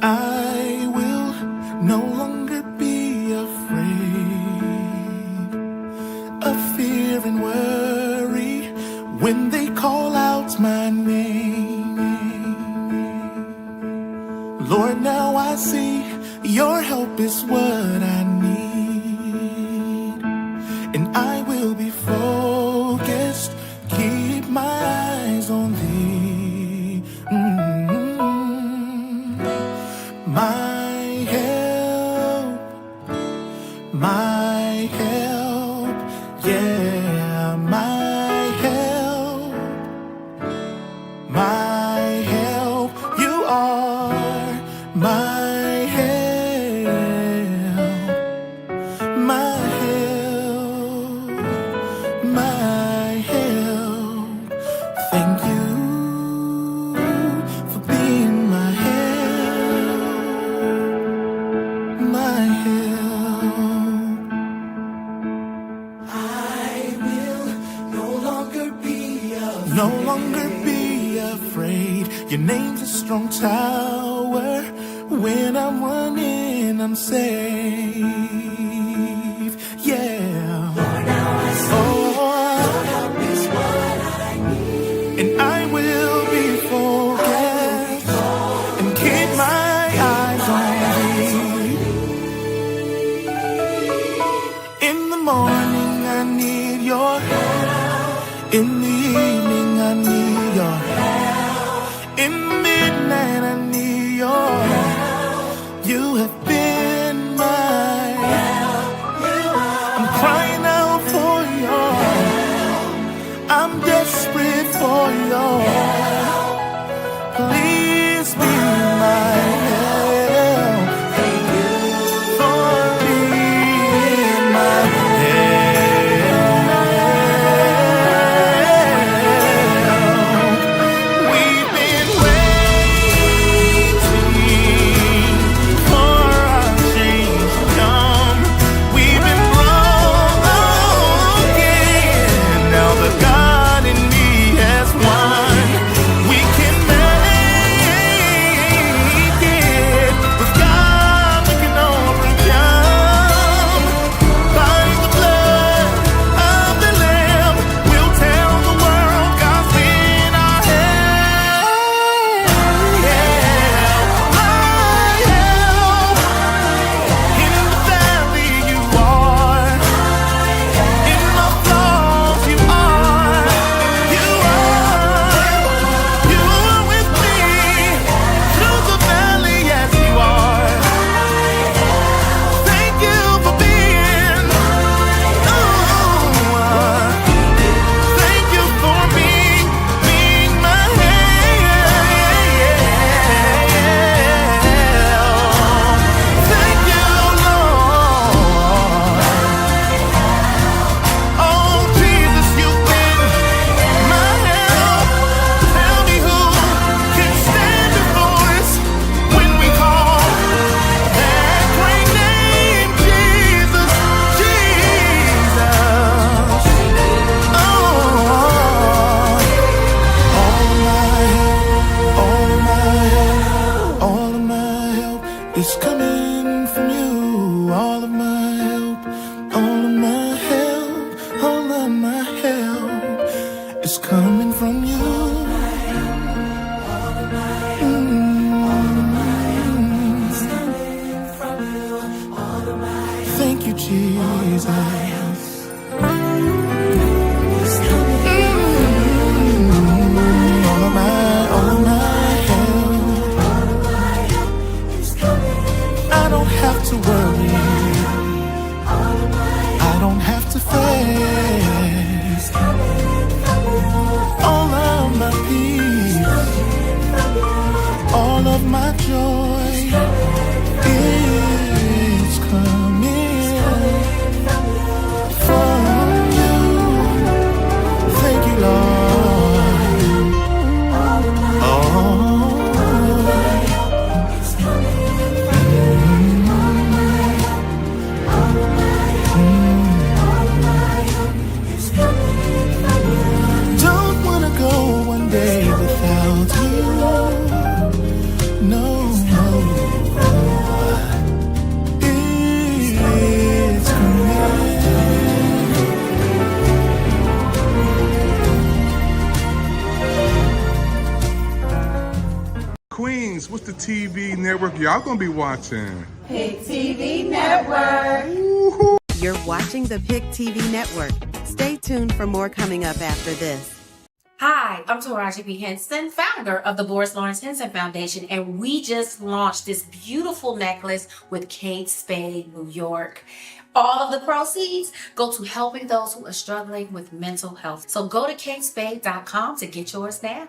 I will no longer be afraid of fear and worry when they call out my name. Lord, now I see your help is what I need, and I will be focused, keep my eyes on thee. My help, yeah, my help, you are my help, my help, my help. Thank you for being my help, my help. I will no longer be afraid. Your name's a strong tower. When I'm running, I'm safe. Yeah. Lord, now I see your help is what I need, and I will be focused and keep my eyes on thee. In the morning, I need your help. In the evening, I need your help. In the midnight, I need your help. You have been my help. I'm crying out for your help. I'm desperate for your help. Please be my help. Thank you for being my help. We've been waiting for our change to come. We've been broken. Now the God in me has won. We can make it. With God we can overcome. By the blood of the Lamb, we'll tell the world God's been our help. My help. In the valley you are. In my flaws you are. You are. Queens, what's the TV network y'all gonna be watching? PIC TV Network. Woo-hoo. You're watching the PIC TV Network. Stay tuned for more coming up after this. Hi, I'm Taraji P. Henson, founder of the Boris Lawrence Henson Foundation, and we just launched this beautiful necklace with Kate Spade, New York. All of the proceeds go to helping those who are struggling with mental health. So go to katespade.com to get yours now.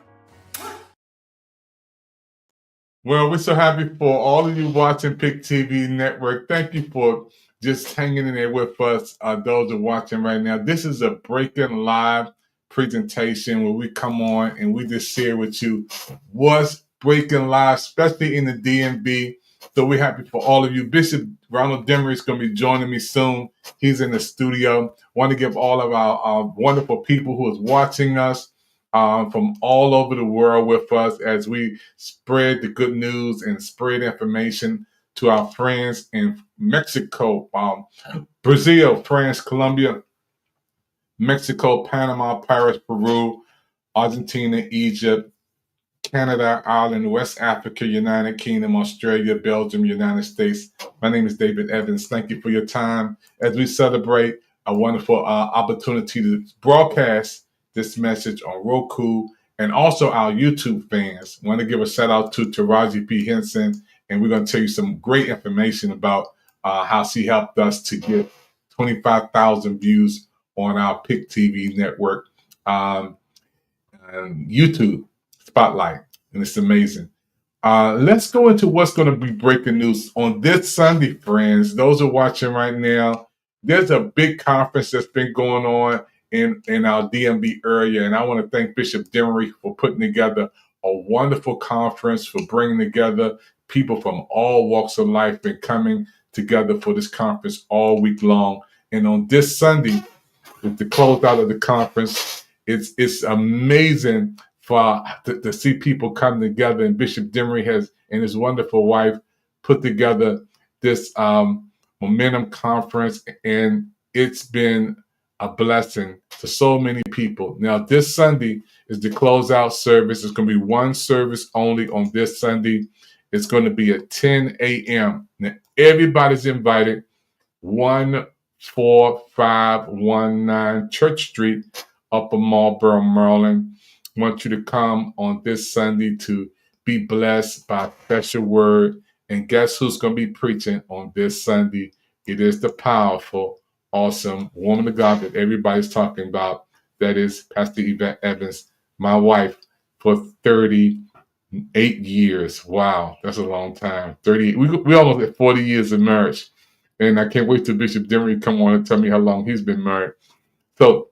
Well, we're so happy for all of you watching PIC TV Network. Thank you for just hanging in there with us, those who are watching right now. This is a breaking live presentation where we come on and we just share with you what's breaking live, especially in the DMV. So we're happy for all of you. Bishop Ronald Demery is going to be joining me soon. He's in the studio. Want to give all of our wonderful people who is watching us from all over the world with us as we spread the good news and spread information to our friends in Mexico, Brazil, France, Colombia, Mexico, Panama, Paris, Peru, Argentina, Egypt, Canada, Ireland, West Africa, United Kingdom, Australia, Belgium, United States. My name is David Evans. Thank you for your time as we celebrate a wonderful opportunity to broadcast this message on Roku and also our YouTube fans. I want to give a shout out to Taraji P. Henson, and we're going to tell you some great information about how she helped us to get 25,000 views on our PIC TV network, and YouTube Spotlight, and it's amazing. Let's go into what's going to be breaking news on this Sunday, friends. Those who are watching right now, there's a big conference that's been going on in our DMV area, and I want to thank Bishop Demery for putting together a wonderful conference, for bringing together people from all walks of life and coming together for this conference all week long. And on this Sunday, with the closeout of the conference, it's amazing to see people come together. And Bishop Demery has and his wonderful wife put together this Momentum Conference, and it's been a blessing to so many people. Now, this Sunday is the closeout service. It's going to be one service only on this Sunday. It's going to be at 10 a.m. Now, everybody's invited. 14519 Church Street, Upper Marlboro, Maryland. I want you to come on this Sunday to be blessed by a special word. And guess who's going to be preaching on this Sunday? It is the powerful, awesome woman of God that everybody's talking about. That is Pastor Yvette Evans, my wife, for 38 years. Wow, that's a long time. 38. We almost at 40 years of marriage. And I can't wait till Bishop Demery come on and tell me how long he's been married. So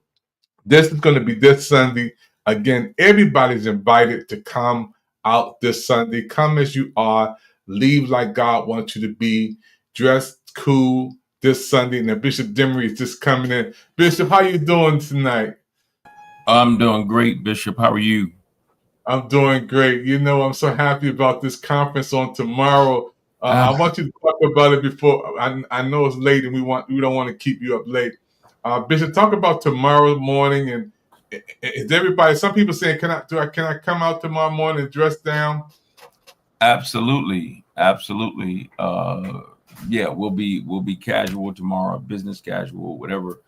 this is going to be this Sunday. Again, everybody's invited to come out this Sunday. Come as you are. Leave like God wants you to be. Dress cool this Sunday. Now, Bishop Demery is just coming in. Bishop, how you doing tonight? I'm doing great, Bishop. How are you? I'm doing great. You know, I'm so happy about this conference on tomorrow. I want you to talk about it before. I know it's late, and we don't want to keep you up late. Bishop, talk about tomorrow morning, and is everybody? Some people saying, can I come out tomorrow morning and dress down? Absolutely. Yeah, we'll be casual tomorrow, business casual, whatever.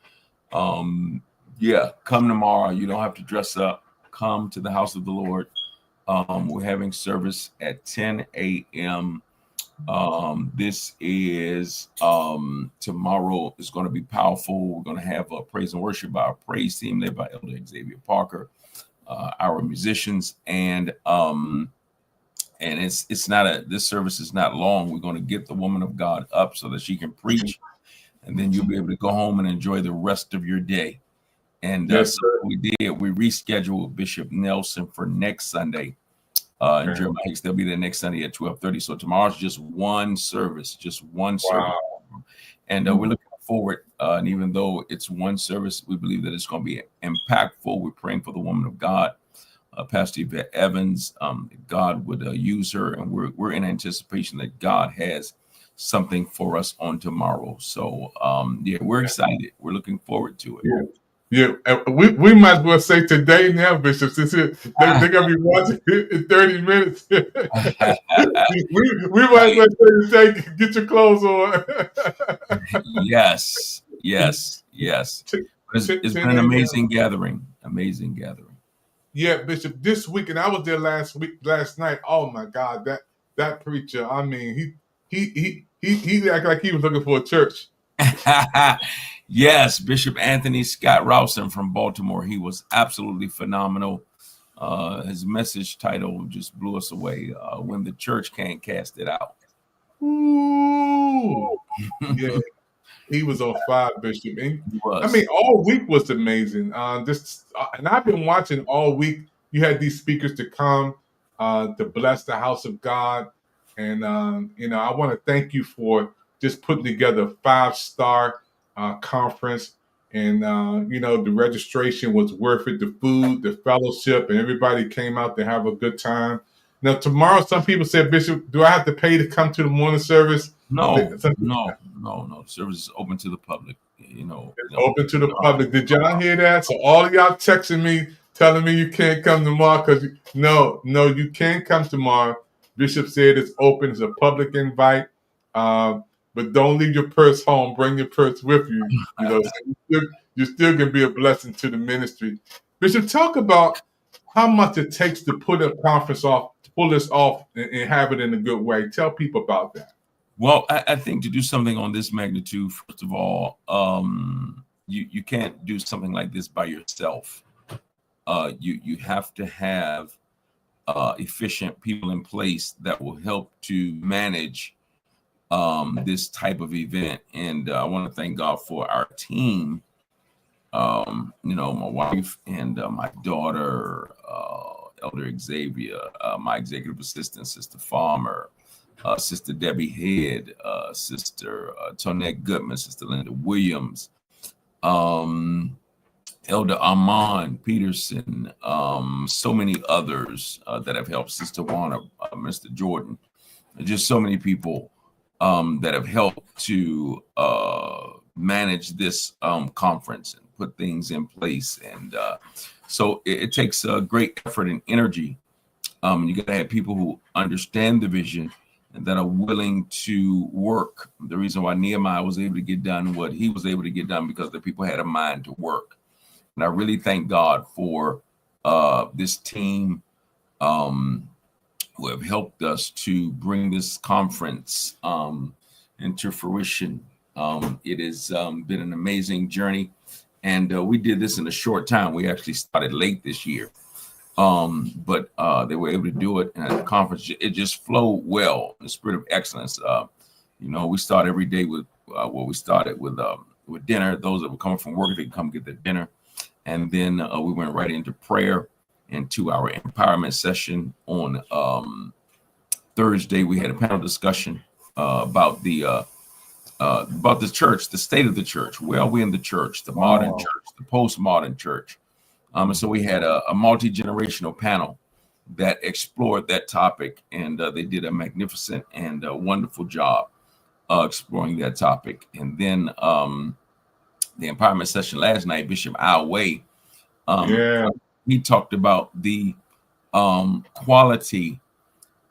Yeah, come tomorrow. You don't have to dress up. Come to the house of the Lord. We're having service at 10 a.m. This is tomorrow is going to be powerful. We're going to have a praise and worship by our praise team led by Elder Xavier Parker, our musicians, and it's not this service is not long. We're going to get the woman of God up so that she can preach, and then you'll be able to go home and enjoy the rest of your day. And Yes, so we rescheduled Bishop Nelson for next Sunday. In Jeremiah Heights, they'll be there next Sunday at 12:30. So tomorrow's just one service, service. And we're looking forward. And even though it's one service, we believe that it's going to be impactful. We're praying for the woman of God, Pastor Yvette Evans. God would use her, and we're in anticipation that God has something for us on tomorrow. So yeah, we're excited. We're looking forward to it. Yeah. Yeah, we might as well say today now, Bishop, since they're going to be watching it in 30 minutes. we might as well say today, get your clothes on. Yes. It's 10 been an a.m. amazing gathering. Amazing gathering. Yeah, Bishop, this week, and I was there last night. Oh my God, that preacher, I mean, he acted like he was looking for a church. Yes, Bishop Anthony Scott Rawson from Baltimore. He was absolutely phenomenal. His message title just blew us away. When the church can't cast it out. Ooh. Yeah, he was on fire, Bishop. And, He was. I mean, all week was amazing. And I've been watching all week. You had these speakers to come to bless the house of God. And, I want to thank you for just putting together a 5-star conference. And, the registration was worth it. The food, the fellowship, and everybody came out to have a good time. Now, tomorrow, some people said, Bishop, do I have to pay to come to the morning service? No. The service is open to the public. Open to the public. Did y'all hear that? So all of y'all texting me, telling me you can't come tomorrow because no, you can't come tomorrow. Bishop said it's open. It's a public invite. But don't leave your purse home. Bring your purse with you. So you still can be a blessing to the ministry. Bishop, talk about how much it takes to put a conference off, to pull this off and have it in a good way. Tell people about that. Well, I think to do something on this magnitude, first of all, you can't do something like this by yourself. You have to have efficient people in place that will help to manage this type of event. And I want to thank God for our team. My wife and my daughter, Elder Xavier, my executive assistant, Sister Farmer, Sister Debbie Head, Sister Tonette Goodman, Sister Linda Williams, Elder Armand Peterson, so many others that have helped, Sister Warner, Mr. Jordan, just so many people that have helped to manage this conference and put things in place. And so it takes a great effort and energy. You got to have people who understand the vision and that are willing to work. The reason why Nehemiah was able to get done what he was able to get done because the people had a mind to work. And I really thank God for this team who have helped us to bring this conference into fruition. It has been an amazing journey. And we did this in a short time. We actually started late this year. But they were able to do it, and at the conference, it just flowed well. The spirit of excellence. We start every day with we started with dinner. Those that were coming from work, they could come get their dinner, and then we went right into prayer and to our empowerment session on Thursday. We had a panel discussion about the church, the state of the church. Where are we in the church? The modern church, the postmodern church. And so we had a multi-generational panel that explored that topic, and they did a magnificent and wonderful job exploring that topic. And then the empowerment session last night, Bishop Al Way, he talked about the quality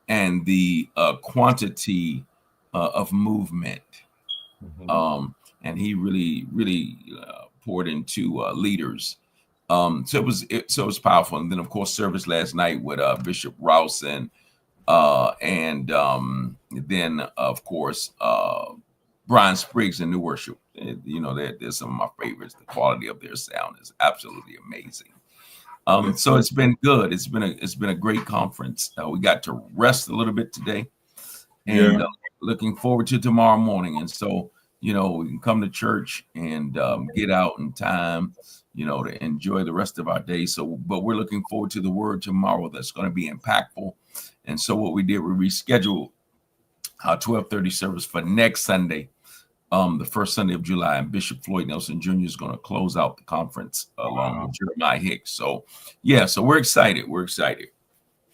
and the quantity of movement. Mm-hmm. And he really poured into leaders. So it was powerful. And then, of course, service last night with Bishop Rawson, and then, of course, Brian Spriggs and New Worship. They're some of my favorites. The quality of their sound is absolutely amazing. So it's been good. It's been a great conference. We got to rest a little bit today, and looking forward to tomorrow morning. And so, we can come to church and get out in time, to enjoy the rest of our day. So, but we're looking forward to the word tomorrow that's going to be impactful. And so what we did, we rescheduled our 12:30 service for next Sunday, the first Sunday of July, and Bishop Floyd Nelson Jr. is going to close out the conference along with Jeremiah Hicks. So, so we're excited. We're excited.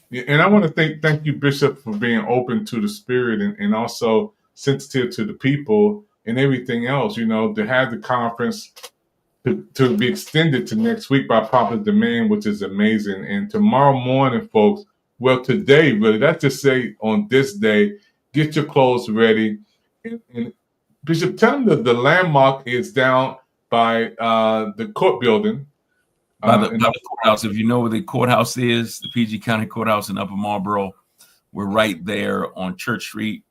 Yeah, and I want to thank you, Bishop, for being open to the spirit and also sensitive to the people and everything else, to have the conference to be extended to next week by popular demand, which is amazing. And tomorrow morning, folks, well, today, really, let's just say on this day, get your clothes ready. And Bishop, tell them that the landmark is down by the court building. By the courthouse. If you know where the courthouse is, the PG County Courthouse in Upper Marlboro, we're right there on Church Street.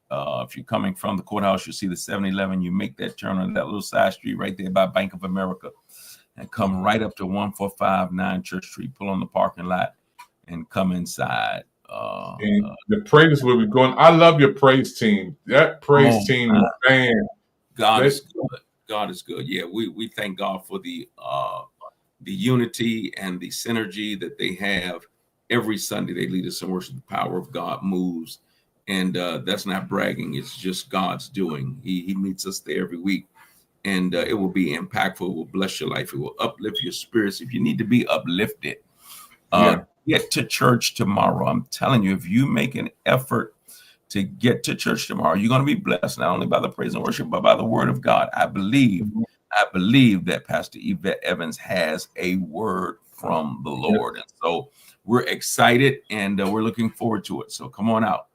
If you're coming from the courthouse, you'll see the 7-Eleven. You make that turn on that little side street right there by Bank of America and come right up to 1459 Church Street. Pull on the parking lot and come inside. And the praise will be going. I love your praise team. That praise team, man. God is good. God is good. Yeah, we thank God for the unity and the synergy that they have. Every Sunday they lead us in worship. The power of God moves. And that's not bragging. It's just God's doing. He meets us there every week. And it will be impactful. It will bless your life. It will uplift your spirits. If you need to be uplifted, get to church tomorrow. I'm telling you, if you make an effort to get to church tomorrow, you're going to be blessed, not only by the praise and worship, but by the word of God. I believe that Pastor Yvette Evans has a word from the Lord. And so we're excited and we're looking forward to it. So come on out.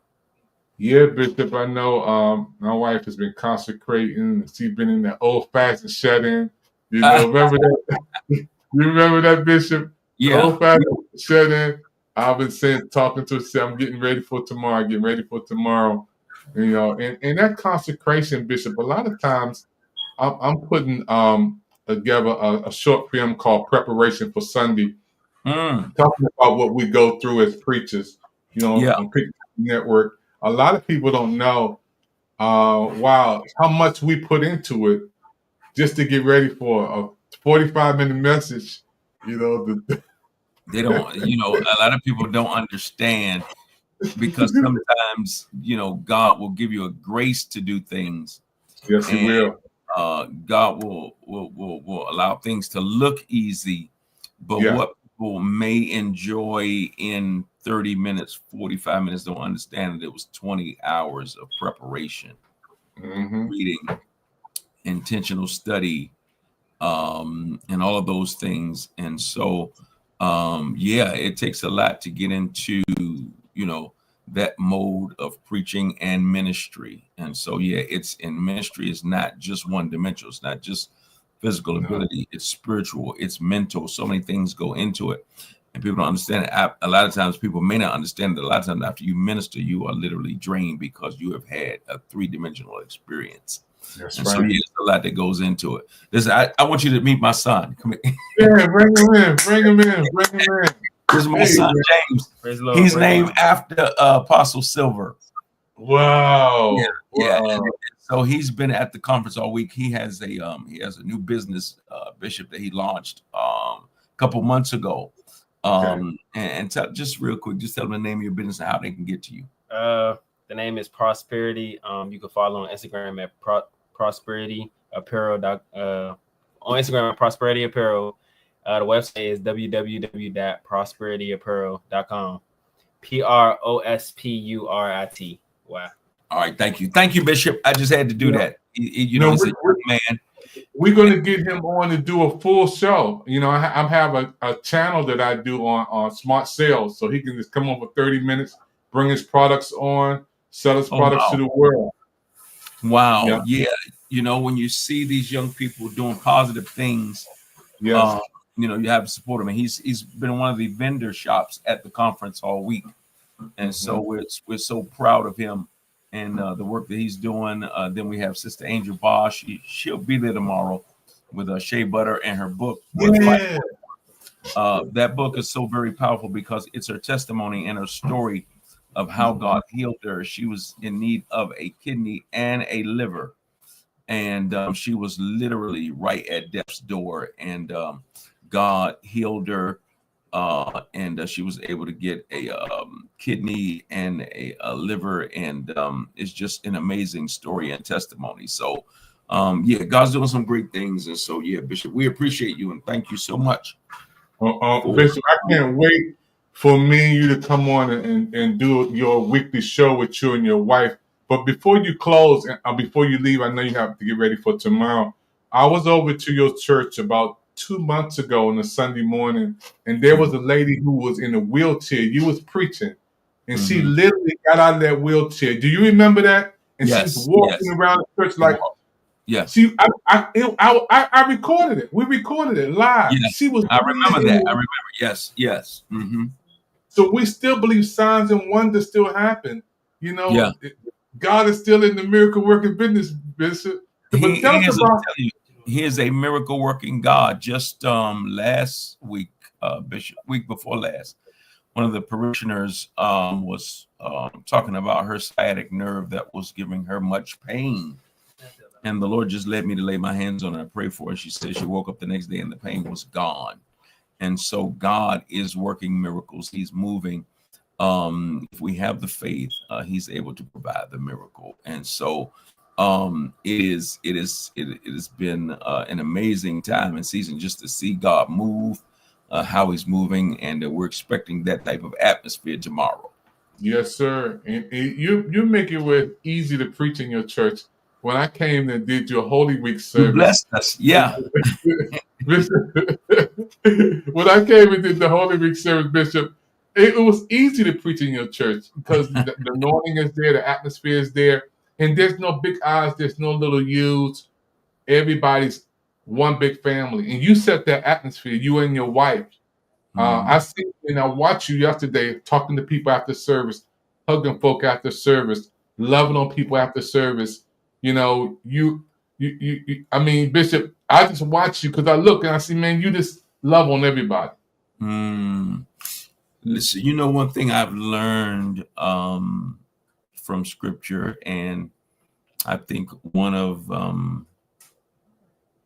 Yeah, Bishop, I know my wife has been consecrating. She's been in that old-fashioned shut-in. You know, remember that? You remember that, Bishop? Yeah. Old-fashioned shut-in. I've been talking to her, say, I'm getting ready for tomorrow. You know, and that consecration, Bishop, a lot of times I'm putting together a short film called Preparation for Sunday, talking about what we go through as preachers, you know, on PIC Network. A lot of people don't know, wow, how much we put into it just to get ready for a 45-minute message. You know, they don't. You know, a lot of people don't understand because sometimes, you know, God will give you a grace to do things. Yes, He will. God will allow things to look easy, but what people may enjoy in 30 minutes, 45 minutes, don't understand that it was 20 hours of preparation, reading, intentional study, and all of those things. And so, it takes a lot to get into, you know, that mode of preaching and ministry. And so, it's in ministry. It's not just one dimensional. It's not just physical ability. It's spiritual. It's mental. So many things go into it. And people don't understand it. A lot of times people may not understand that a lot of times after you minister, you are literally drained because you have had a 3-dimensional experience. That's and right. So there's a lot that goes into it. Listen, I want you to meet my son. Come here. Yeah, bring him in. This is my son, James. He's named after Apostle Silver. Wow. Yeah. So he's been at the conference all week. He has a new business, Bishop, that he launched a couple months ago. And just real quick, just tell them the name of your business and how they can get to you. The name is Prosperity. You can follow on Instagram at Prosperity Apparel. On Instagram at Prosperity Apparel. The website is www.prosperityapparel.com. PROSPURIT. Wow. All right, thank you, Bishop. I just had to do that. You know, he's a man. We're going to get him on to do a full show. You know, I have a channel that I do on Smart Sales, so he can just come on for 30 minutes, bring his products on, sell his products to the world. Wow. Yeah. You know, when you see these young people doing positive things, you know, you have to support him. And he's been in one of the vendor shops at the conference all week. And so we're so proud of him and the work that he's doing. Then we have Sister Angel Bosch. She'll be there tomorrow with Shea Butter and her book. That book is so very powerful because it's her testimony and her story of how God healed her. She was in need of a kidney and a liver. And she was literally right at death's door. And God healed her. And she was able to get a kidney and a liver, and it's just an amazing story and testimony. So, God's doing some great things, and so, Bishop, we appreciate you and thank you so much. Bishop, I can't wait for me and you to come on and do your weekly show with you and your wife. But before you close and before you leave, I know you have to get ready for tomorrow. I was over to your church about 2 months ago on a Sunday morning, and there was a lady who was in a wheelchair. You was preaching, and she literally got out of that wheelchair. Do you remember that? And she was Yes, walking yes, around the church like yes, she. I recorded it. We recorded it live. yes. She was. I remember that. I remember. Yes, yes. So we still believe signs and wonders still happen. You Yeah. know, God is still in the miracle working business, Bishop. But tell us about. He is a miracle working God. Just last week, Bishop, week before last, one of the parishioners was talking about her sciatic nerve that was giving her much pain. And the Lord just led me to lay my hands on her and pray for her. She said she woke up the next day and the pain was gone. And so God is working miracles. He's moving. If we have the faith, he's able to provide the miracle. And so it has been an amazing time and season just to see God move, how he's moving, and we're expecting that type of atmosphere tomorrow. Yes, sir. And you make it easy to preach in your church. When I came and did your Holy Week service, you blessed us. Yeah. When I came and did the Holy Week service, Bishop, it was easy to preach in your church because the anointing is there, the atmosphere is there, and there's no big I's, there's no little U's. Everybody's one big family, and you set that atmosphere. You and your wife. I see, and I watched you yesterday talking to people after service, hugging folk after service, loving on people after service. You know, I mean, Bishop, I just watch you because I look and I see, man, you just love on everybody. Listen, you know, one thing I've learned from scripture, and I think one of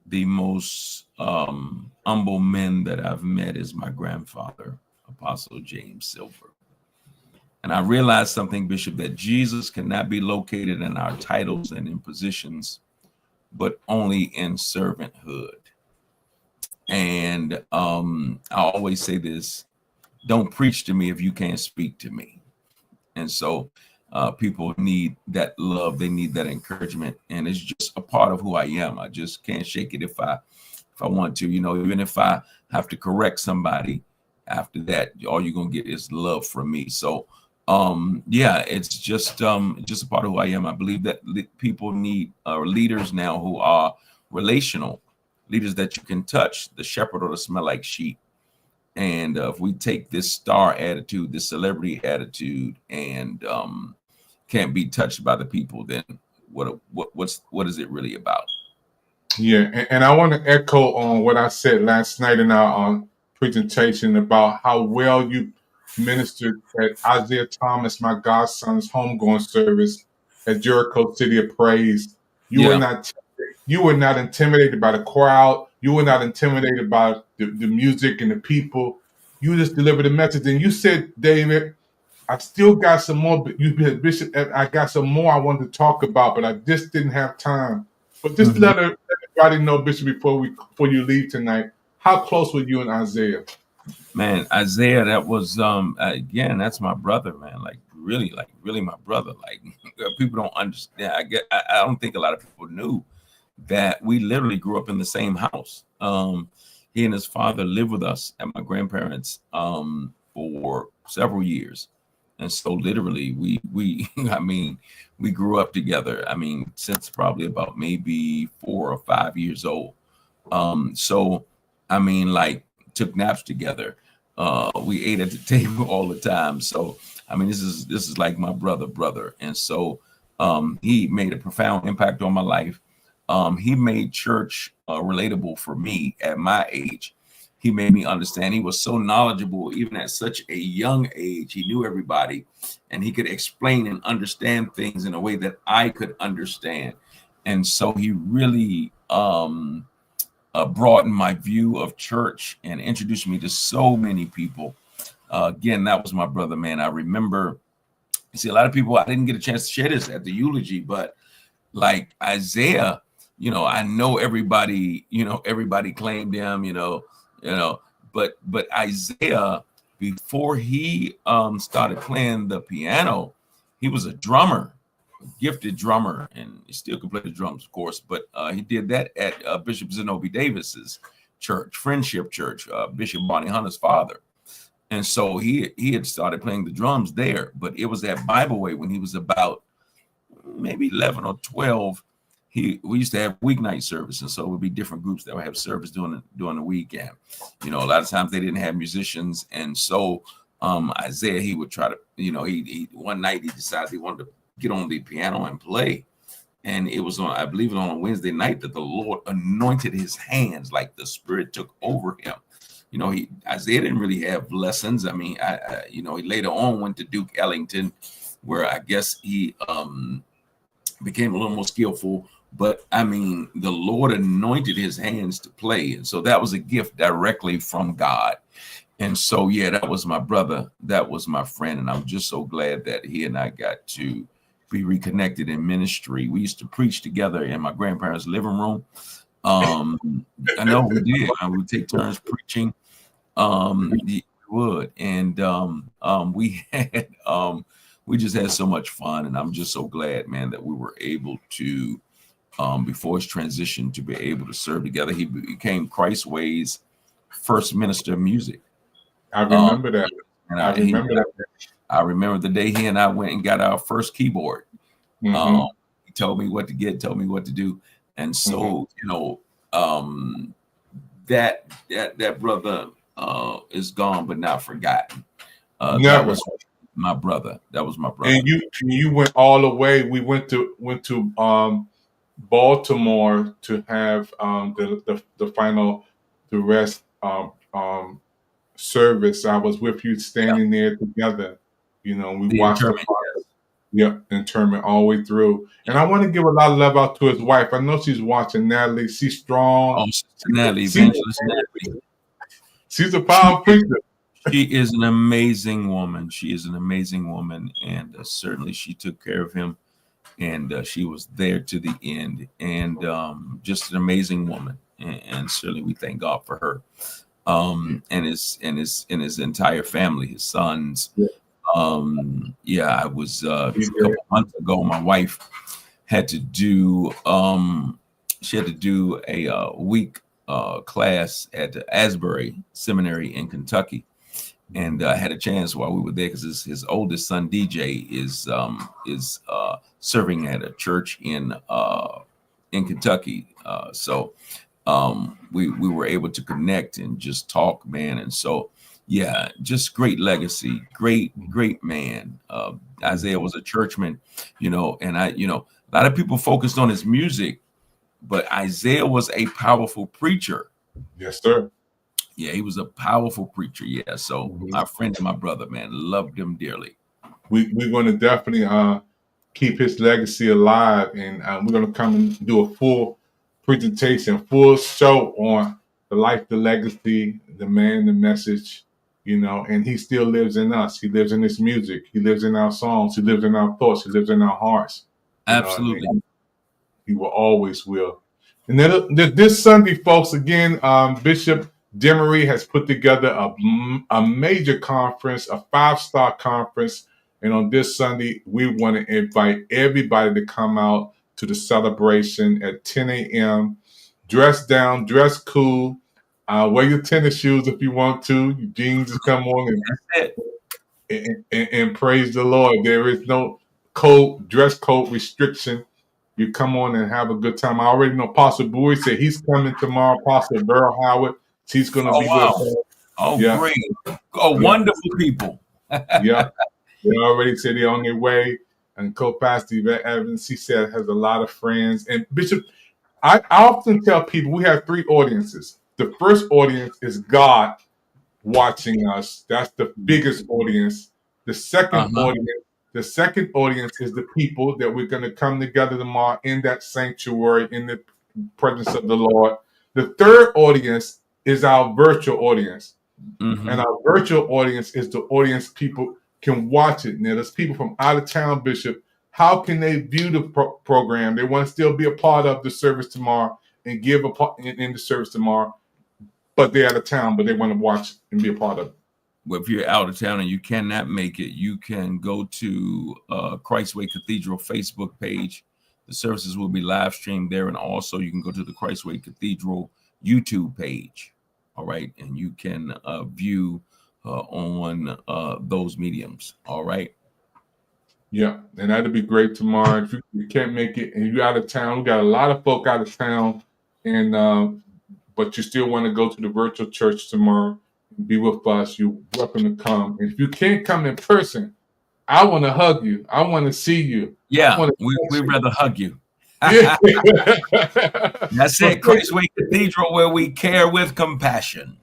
the most humble men that I've met is my grandfather, Apostle James Silver. And I realized something, Bishop, that Jesus cannot be located in our titles and in positions, but only in servanthood. And I always say this: don't preach to me if you can't speak to me. And so people need that love, they need that encouragement, and it's just a part of who I am. I just can't shake it if I want to, you know. Even if I have to correct somebody after that, all you're gonna get is love from me. So yeah, it's just a part of who I am. I believe that people need leaders now who are relational, leaders that you can touch, the shepherd or the smell like sheep. And if we take this star attitude, this celebrity attitude, and can't be touched by the people, then what is it really about? Yeah, and I want to echo on what I said last night in our presentation about how well you ministered at Isaiah Thomas, my godson's homegoing service at Jericho City of Praise. You were not intimidated by the crowd. You were not intimidated by the music and the people. You just delivered a message. And you said, David, I still got some more. You said, Bishop, I got some more I wanted to talk about, but I just didn't have time. But just let everybody know, Bishop, before you leave tonight, how close were you and Isaiah? Man, Isaiah, that was again, that's my brother, man. Like really my brother. Like people don't understand. I don't think a lot of people knew that we literally grew up in the same house. He and his father lived with us at my grandparents for several years. And so literally we I mean, we grew up together. I mean, since probably about maybe 4 or 5 years old. So I mean, like, took naps together. We ate at the table all the time. So I mean, this is like my brother. And so he made a profound impact on my life. He made church relatable for me at my age. He made me understand. He was so knowledgeable, even at such a young age. He knew everybody, and he could explain and understand things in a way that I could understand. And so he really broadened my view of church and introduced me to so many people. Again, that was my brother, man. I remember, you see, a lot of people, I didn't get a chance to share this at the eulogy, but like Isaiah, you know, I know everybody, you know, everybody claimed him, you know, but Isaiah, before he started playing the piano, he was a drummer gifted drummer, and he still can play the drums, of course. But he did that at Bishop Zenobi Davis's church, Friendship Church, Bishop Bonnie Hunter's father. And so he had started playing the drums there, but it was at Bible Way when he was about maybe 11 or 12. We used to have weeknight service, and so it would be different groups that would have service during the weekend. You know, a lot of times they didn't have musicians, and so Isaiah, he would try to, you know, he one night he decided he wanted to get on the piano and play, and it was on, I believe it was on a Wednesday night, that the Lord anointed his hands, like the Spirit took over him. You know, Isaiah didn't really have lessons. I mean, you know, he later on went to Duke Ellington, where I guess he became a little more skillful. But I mean, the Lord anointed his hands to play. And so that was a gift directly from God. And so, yeah, that was my brother. That was my friend. And I'm just so glad that he and I got to be reconnected in ministry. We used to preach together in my grandparents' living room. I know we did. I would take turns preaching. We would. And we just had so much fun. And I'm just so glad, man, that we were able to, before his transition, to be able to serve together. He became Christ Way's first minister of music. I remember that. And I remember the day he and I went and got our first keyboard. Mm-hmm. He told me what to get, told me what to do. And so, you know, that brother is gone but not forgotten. That was my brother. That was my brother. And you went all the way. We went to Baltimore to have the final rest service. I was with you standing there together. You know, we watched the interment all the way through. And I want to give a lot of love out to his wife. I know she's watching, Natalie. She's strong. Oh, Natalie, Evangelist Natalie. She's a powerful preacher. She is an amazing woman. She is an amazing woman, and certainly she took care of him, and she was there to the end, and just an amazing woman. And certainly we thank God for her, and his entire family, his sons. Yeah. I was a couple months ago. My wife had to do a week class at Asbury Seminary in Kentucky. And I had a chance while we were there, because his oldest son DJ is serving at a church in Kentucky. So we were able to connect and just talk, man. And so, yeah, just great legacy, great man. Isaiah was a churchman, you know, and a lot of people focused on his music, but Isaiah was a powerful preacher. Yes, sir. Yeah, he was a powerful preacher. Yeah, so my friend and my brother, man, loved him dearly. We're going to definitely keep his legacy alive, and we're going to come and do a full presentation, full show on the life, the legacy, the man, the message, you know, and he still lives in us. He lives in this music. He lives in our songs. He lives in our thoughts. He lives in our hearts. Absolutely. He will always will. And then this Sunday, folks, again, Bishop Demery has put together a major conference, a 5-star conference. And on this Sunday, we want to invite everybody to come out to the celebration at 10 a.m. Dress down, dress cool, wear your tennis shoes if you want to. Your jeans just come on and praise the Lord. There is no dress code restriction. You come on and have a good time. I already know Pastor Bowie said he's coming tomorrow. Pastor Burl Howard, he's going to be with us. Oh, yeah. Great. Oh, yeah. Wonderful people. Yeah. They already said they're on their way. And co-pastor Yvette Evans, he said, has a lot of friends. And Bishop, I often tell people we have 3 audiences. The first audience is God watching us. That's the biggest audience. The second audience is the people that we're going to come together tomorrow in that sanctuary, in the presence of the Lord. The third audience is our virtual audience. And our virtual audience is the audience people can watch it. Now, there's people from out of town, Bishop. How can they view the program? They want to still be a part of the service tomorrow and give a part in the service tomorrow, but they're out of town, but they want to watch and be a part of it. if you're out of town and you cannot make it, you can go to Christway Cathedral Facebook page. The services will be live streamed there, and also you can go to the Christway Cathedral YouTube page. All right, and you can view on those mediums. All right. Yeah, and that'd be great tomorrow. If you can't make it and you're out of town, we got a lot of folk out of town, and but you still want to go to the virtual church tomorrow and be with us, you're welcome to come. And if you can't come in person, I want to hug you. I want to see you. Yeah, we'd rather hug you. Yeah. That's it, Christway Cathedral, where we care with compassion.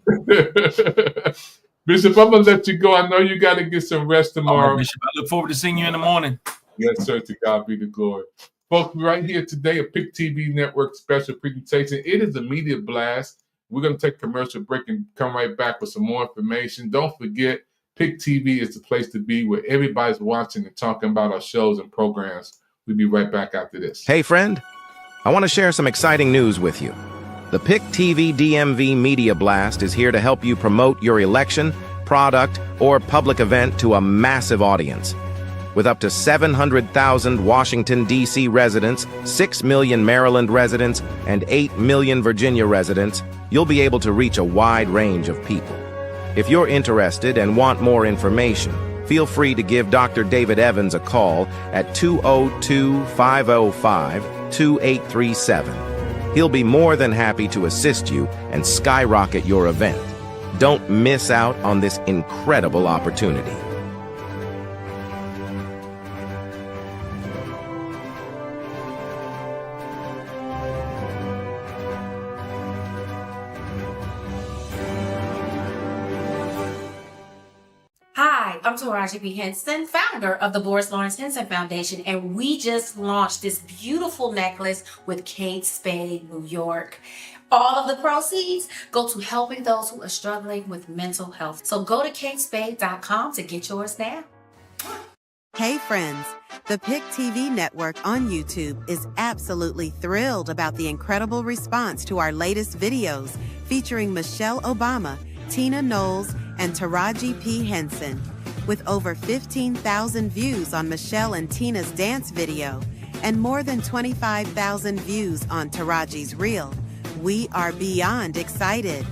Bishop, I'm going to let you go. I know you got to get some rest tomorrow. Right, Bishop, I look forward to seeing you in the morning. Yes, sir. To God be the glory. Folks, right here today, a PIC TV Network special presentation. It is a media blast. We're going to take a commercial break and come right back with some more information. Don't forget, PIC TV is the place to be where everybody's watching and talking about our shows and programs. We'll be right back after this. Hey, friend. I want to share some exciting news with you. The PIC TV DMV Media Blast is here to help you promote your election, product, or public event to a massive audience. With up to 700,000 Washington, D.C. residents, 6 million Maryland residents, and 8 million Virginia residents, you'll be able to reach a wide range of people. If you're interested and want more information, feel free to give Dr. David Evans a call at 202-505-2837. He'll be more than happy to assist you and skyrocket your event. Don't miss out on this incredible opportunity. Hi, I'm Taraji P. Henson, founder of the Boris Lawrence Henson Foundation, and we just launched this beautiful necklace with Kate Spade, New York. All of the proceeds go to helping those who are struggling with mental health. So go to katespade.com to get yours now. Hey friends, the PIC TV network on YouTube is absolutely thrilled about the incredible response to our latest videos featuring Michelle Obama, Tina Knowles, and Taraji P. Henson. With over 15,000 views on Michelle and Tina's dance video and more than 25,000 views on Taraji's reel, we are beyond excited.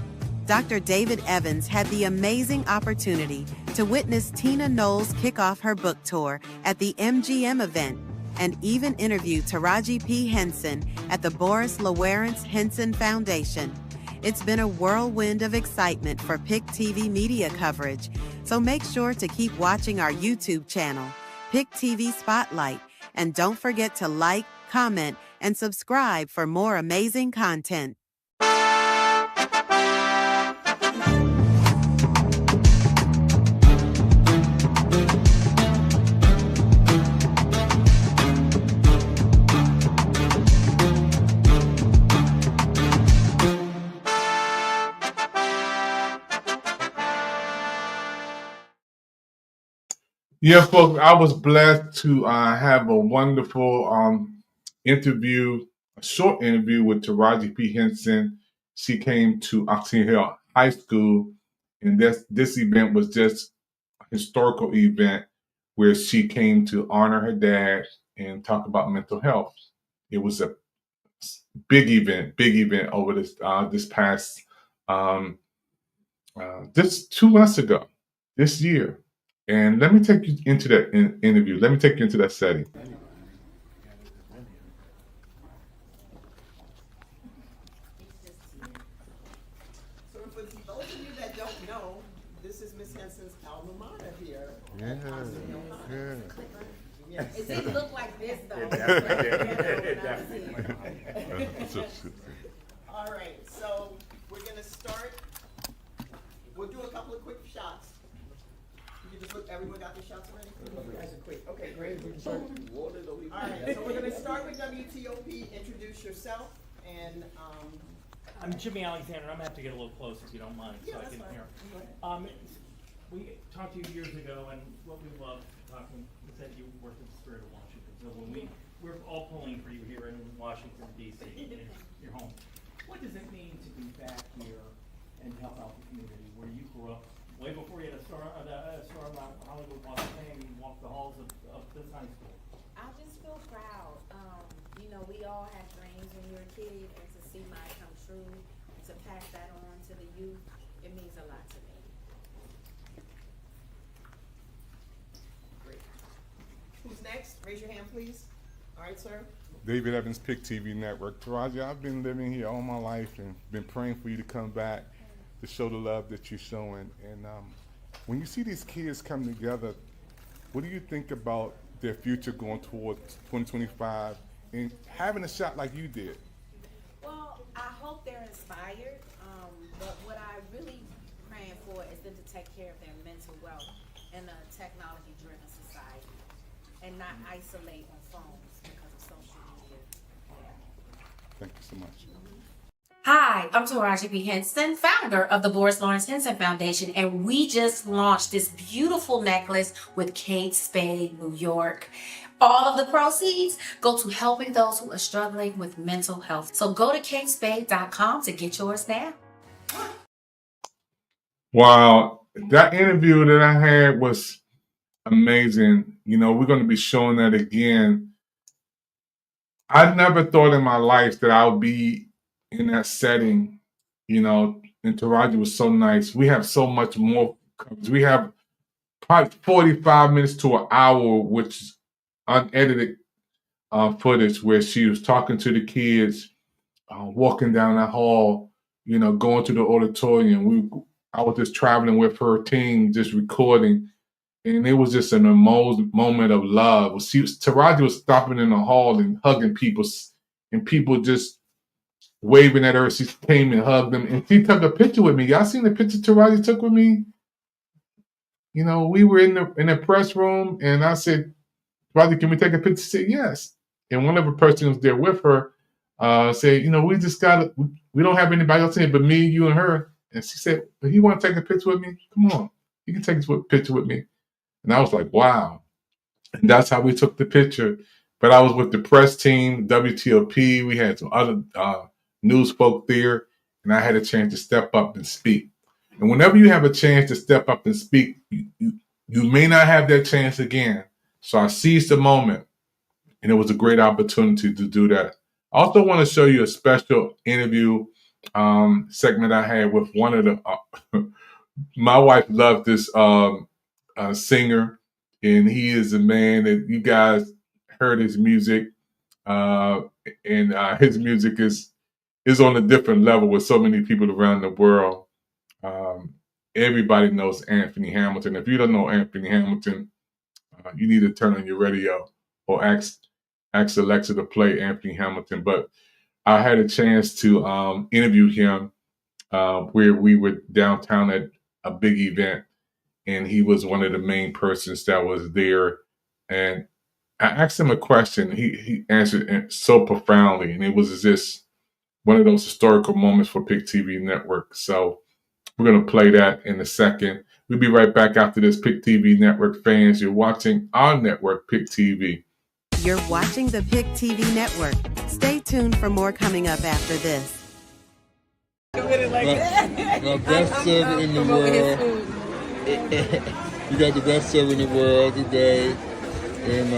Dr. David Evans had the amazing opportunity to witness Tina Knowles kick off her book tour at the MGM event and even interview Taraji P. Henson at the Boris Lawrence Henson Foundation. It's been a whirlwind of excitement for PIC TV media coverage, so make sure to keep watching our YouTube channel, PIC TV Spotlight, and don't forget to like, comment, and subscribe for more amazing content. Yeah, folks, I was blessed to have a wonderful interview, a short interview with Taraji P. Henson. She came to Oxon Hill High School, and this event was just a historical event where she came to honor her dad and talk about mental health. It was a big event over this past just 2 months ago, this year. And let me take you into that interview. Let me take you into that setting. So for those of you that don't know, this is Miss Henson's alma mater here. Yeah. It didn't look like this though. All right, so we're gonna start. We'll do a couple of quick shots. You just look, everyone got their shots already? You guys are quick. Okay, great. All right, so we're gonna start with WTOP. Introduce yourself and I'm Jimmy Alexander. I'm gonna have to get a little closer if you don't mind, yeah, so I that's can fine. hear. We talked to you years ago, and what we loved talking is that you worked in the spirit of Washington. So when we're all pulling for you here in Washington D.C., your home. What does it mean to be back here and help out the community where you grew up way before you had a star Hollywood Walk of Fame, you walked the halls of this high school? I just feel proud. You know, we all have dreams when you're a kid, and to see mine come true, and to pass that on to the youth, it means a lot to me. Great. Who's next? Raise your hand, please. All right, sir. David Evans, PIC TV Network. Taraji, I've been living here all my life and been praying for you to come back to show the love that you're showing. And when you see these kids come together, what do you think about their future going towards 2025 and having a shot like you did? Well, I hope they're inspired, but what I really praying for is them to take care of their mental wealth in a technology-driven society and not isolate on phones because of social media. Thank you so much. Hi, I'm Taraji P. Henson, founder of the Boris Lawrence Henson Foundation, and we just launched this beautiful necklace with Kate Spade, New York. All of the proceeds go to helping those who are struggling with mental health. So go to katespade.com to get yours now. Wow, that interview that I had was amazing. You know, we're going to be showing that again. I never thought in my life that I would be in that setting, you know, and Taraji was so nice. We have so much more coverage. We have probably 45 minutes to an hour, which is unedited footage where she was talking to the kids, walking down that hall, you know, going to the auditorium. I was just traveling with her team, just recording, and it was just an emotional moment of love. Taraji was stopping in the hall and hugging people, and people just waving at her. She came and hugged them, and she took a picture with me. Y'all seen the picture Taraji took with me? You know, we were in the press room, and I said, "Taraji, can we take a picture?" She said, "Yes." And one of the persons who was there with her said, "You know, we don't have anybody else in here but me, you, and her." And she said, "Well, you want to take a picture with me? Come on, you can take a picture with me." And I was like, "Wow!" And that's how we took the picture. But I was with the press team, WTOP. We had some other news folk there, and I had a chance to step up and speak. And whenever you have a chance to step up and speak, you may not have that chance again. So I seized the moment, and it was a great opportunity to do that. I also want to show you a special interview segment I had with one of the. My wife loved this singer, and he is a man that you guys heard his music, and his music is on a different level with so many people around the world. Everybody knows Anthony Hamilton. If you don't know Anthony Hamilton, you need to turn on your radio or ask Alexa to play Anthony Hamilton. But I had a chance to interview him where we were downtown at a big event, and he was one of the main persons that was there. And I asked him a question. He answered it so profoundly, and it was just one of those historical moments for PIC TV Network. So we're going to play that in a second. We'll be right back after this. PIC TV Network fans, you're watching our network, PIC TV. You're watching the PIC TV Network. Stay tuned for more coming up after this. The best server in the world. You got the best server in the world today. And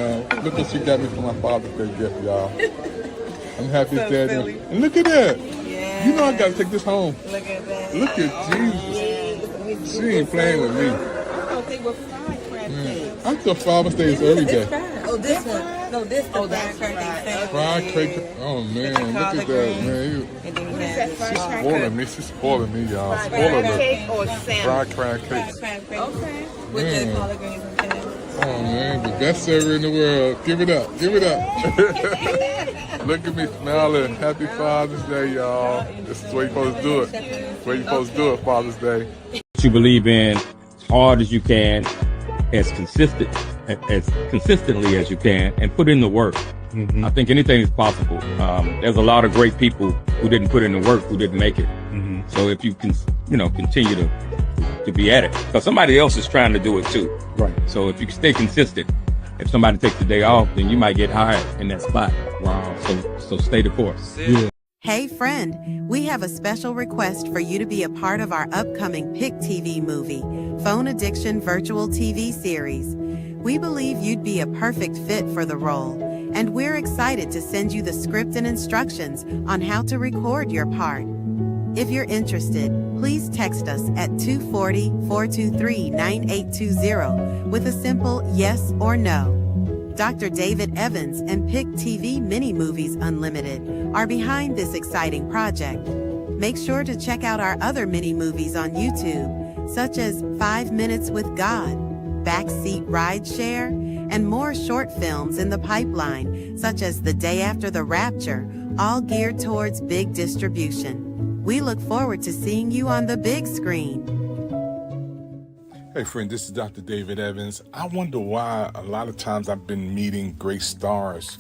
look what she got me for my Father's Day gift, y'all. I'm happy so Dad. And look at that. Yeah. You know I got to take this home. Look at that. Look at Jesus. She ain't playing with me. I thought they were fried crab cakes. I thought Father's Day is every day. Oh, this one? No, this one. Oh, that's fried cake. Oh, man. Look at that, man. She's spoiling me, y'all. Fried cake or salmon? Fried crab cakes. Okay. With the collard greens and salmon. Oh, man. The best server in the world. Give it up. Give it up. Look at me smiling. Happy Father's Day, y'all. This is the way you're supposed to do it. This the way you're supposed to do it, Father's Day. What you believe in as hard as you can, as consistently as you can, and put in the work. Mm-hmm. I think anything is possible. There's a lot of great people who didn't put in the work, who didn't make it. Mm-hmm. So if you can, continue to be at it, because somebody else is trying to do it too. Right. So if you can stay consistent, if somebody takes the day off, then you might get hired in that spot. Wow. So stay the course. Yeah. Hey friend, we have a special request for you to be a part of our upcoming PIC TV movie, Phone Addiction Virtual TV series. We believe you'd be a perfect fit for the role, and we're excited to send you the script and instructions on how to record your part. If you're interested, please text us at 240-423-9820 with a simple yes or no. Dr. David Evans and PIC TV Mini Movies Unlimited are behind this exciting project. Make sure to check out our other mini movies on YouTube, such as 5 Minutes with God, Backseat Rideshare, and more short films in the pipeline, such as The Day After the Rapture, all geared towards big distribution. We look forward to seeing you on the big screen. Hey friend, this is Dr. David Evans. I wonder why a lot of times I've been meeting great stars,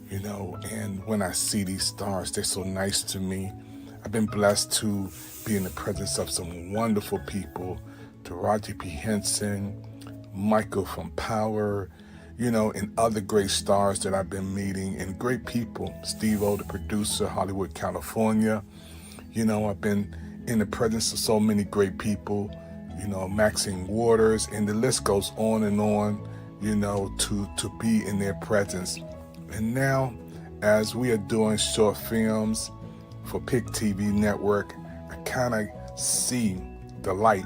and when I see these stars, they're so nice to me. I've been blessed to be in the presence of some wonderful people, Taraji P. Henson, Michael from Power, and other great stars that I've been meeting, and great people. Steve-O, the producer, Hollywood, California. I've been in the presence of so many great people, Maxine Waters, and the list goes on and on, to be in their presence. And now, as we are doing short films for PIC TV Network, I kind of see the light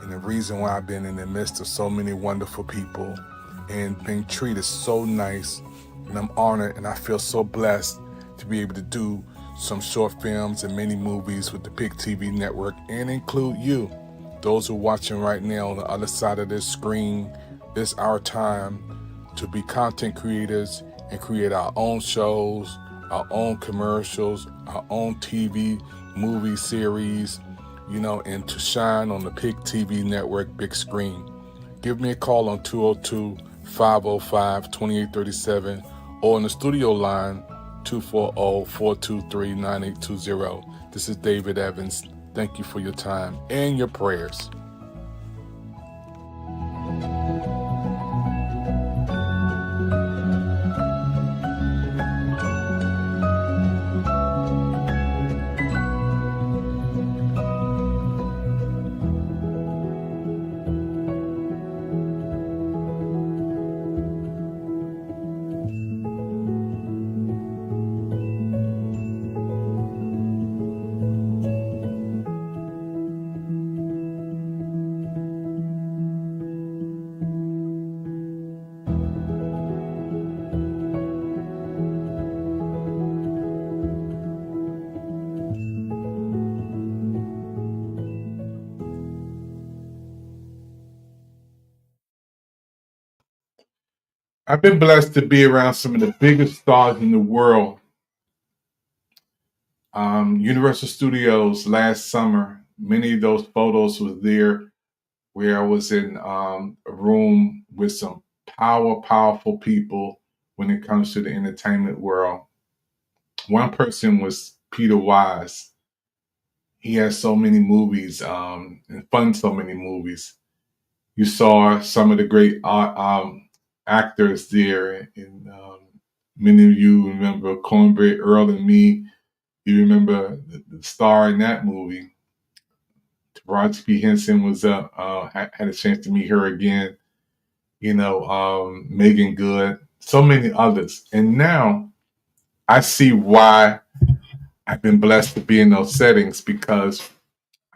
and the reason why I've been in the midst of so many wonderful people and being treated so nice. And I'm honored and I feel so blessed to be able to do some short films and many movies with the PIC TV Network and include you. Those who are watching right now on the other side of this screen, it's our time to be content creators and create our own shows, our own commercials, our own TV, movie series, and to shine on the PIC TV Network big screen. Give me a call on 202-505-2837 or on the studio line 240-423-9820. This is David Evans. Thank you for your time and your prayers. I've been blessed to be around some of the biggest stars in the world. Universal Studios last summer, many of those photos was there where I was in a room with some powerful people when it comes to the entertainment world. One person was Peter Wise. He has so many movies and funded so many movies. You saw some of the great actors there, and many of you remember Cornbread Earl and Me. You remember the star in that movie. Taraji P. Henson was up. Had a chance to meet her again. Megan Good, so many others. And now I see why I've been blessed to be in those settings, because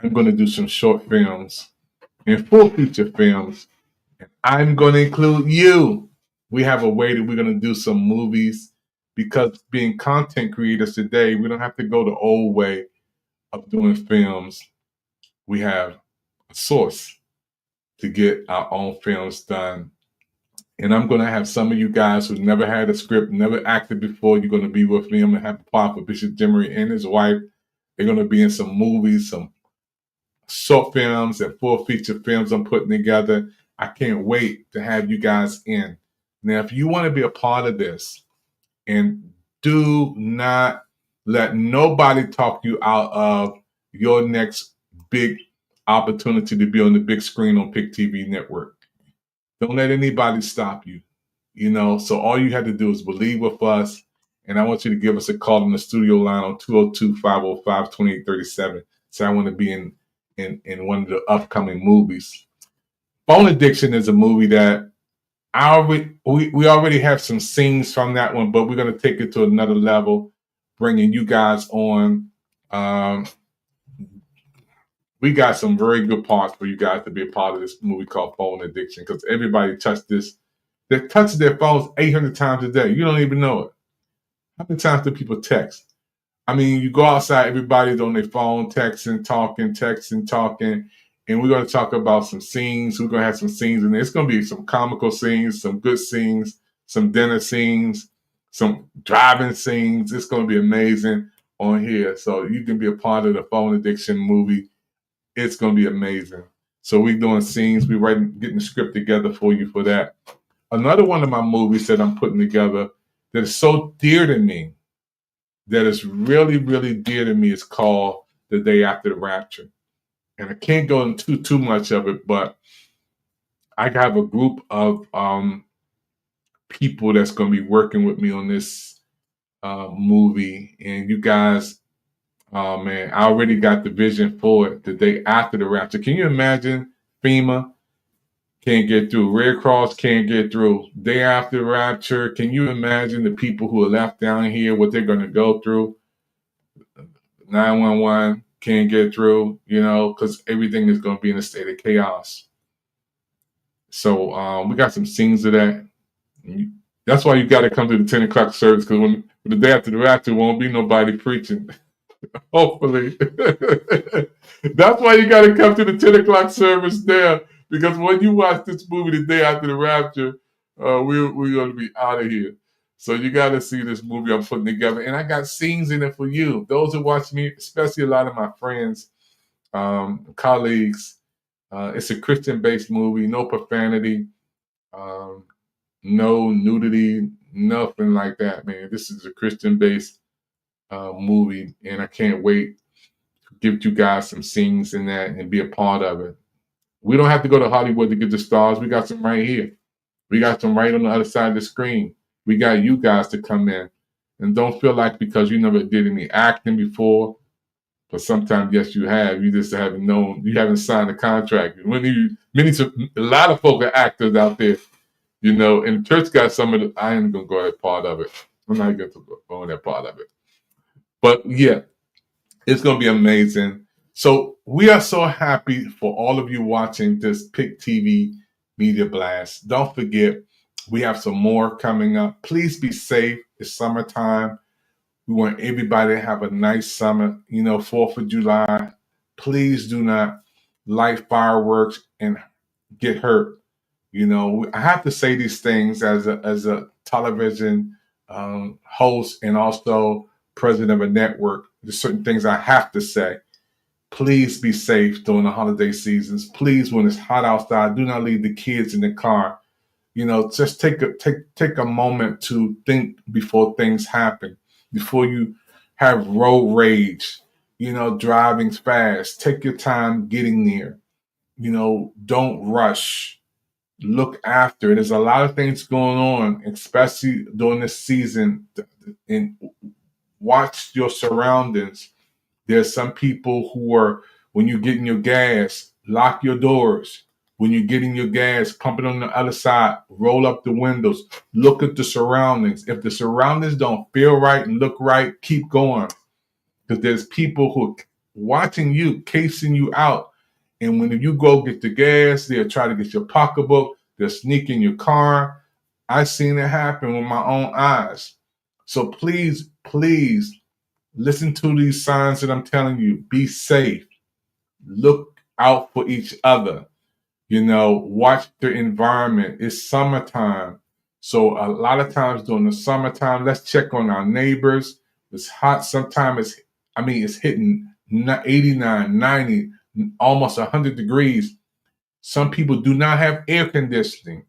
I'm going to do some short films and full feature films. And I'm going to include you. We have a way that we're going to do some movies, because being content creators today, we don't have to go the old way of doing films. We have a source to get our own films done. And I'm going to have some of you guys who never had a script, never acted before. You're going to be with me. I'm going to have a part for Bishop Jimmery and his wife. They're going to be in some movies, some short films and full feature films I'm putting together. I can't wait to have you guys in. Now, if you want to be a part of this, and do not let nobody talk you out of your next big opportunity to be on the big screen on PIC TV Network. Don't let anybody stop you. So all you have to do is believe with us And I want you to give us a call on the studio line on 202-505-2837. So I want to be in one of the upcoming movies. Phone Addiction is a movie that we already have some scenes from that one, but we're going to take it to another level, bringing you guys on. We got some very good parts for you guys to be a part of this movie called Phone Addiction, because everybody touched this. They touch their phones 800 times a day. You don't even know it. How many times do people text? I mean, you go outside, everybody's on their phone, texting, talking, and we're going to talk about some scenes. We're going to have some scenes in there. It's going to be some comical scenes, some good scenes, some dinner scenes, some driving scenes. It's going to be amazing on here. So you can be a part of the Phone Addiction movie. It's going to be amazing. So we're doing scenes. We're getting the script together for you for that. Another one of my movies that I'm putting together that is so dear to me, that is really, really dear to me, is called The Day After the Rapture. And I can't go into too much of it, but I have a group of people that's going to be working with me on this movie. And you guys, oh man, I already got the vision for it, The Day After the Rapture. Can you imagine FEMA can't get through, Red Cross can't get through, Day After the Rapture? Can you imagine the people who are left down here, what they're going to go through? 911 can't get through, because everything is going to be in a state of chaos. So we got some scenes of that. That's why you got to come to the 10 o'clock service, because when the Day After the Rapture won't be nobody preaching. Hopefully. That's why you got to come to the 10 o'clock service there, because when you watch this movie, The Day After the Rapture, we're going to be out of here. So you got to see this movie I'm putting together. And I got scenes in it for you. Those who watch me, especially a lot of my friends, colleagues. It's a Christian-based movie, no profanity, no nudity, nothing like that, man. This is a Christian-based movie, and I can't wait to give you guys some scenes in that and be a part of it. We don't have to go to Hollywood to get the stars. We got some right here. We got some right on the other side of the screen. We got you guys to come in. And don't feel like because you never did any acting before, but sometimes, yes, you have. You just haven't known. You haven't signed a contract. A lot of folk are actors out there, and the church got some of the. I ain't gonna go that part of it. I'm not gonna go on that part of it. But yeah, it's gonna be amazing. So we are so happy for all of you watching this PIC TV Media Blast. Don't forget, we have some more coming up. Please be safe. It's summertime. We want everybody to have a nice summer. 4th of July. Please do not light fireworks and get hurt. I have to say these things as a television host and also president of a network. There's certain things I have to say. Please be safe during the holiday seasons. Please, when it's hot outside, do not leave the kids in the car. Just take a moment to think before things happen. Before you have road rage, driving fast. Take your time getting there. Don't rush. Look after. There's a lot of things going on, especially during this season. And watch your surroundings. There's some people who are, when you're getting your gas, lock your doors. When you're getting your gas, pump it on the other side, roll up the windows, look at the surroundings. If the surroundings don't feel right and look right, keep going. Because there's people who are watching you, casing you out. And when you go get the gas, they'll try to get your pocketbook, they'll sneak in your car. I've seen it happen with my own eyes. So please, please listen to these signs that I'm telling you. Be safe. Look out for each other. Watch the environment. It's summertime. So a lot of times during the summertime, let's check on our neighbors. It's hot. Sometimes it's hitting 89, 90, almost 100 degrees. Some people do not have air conditioning.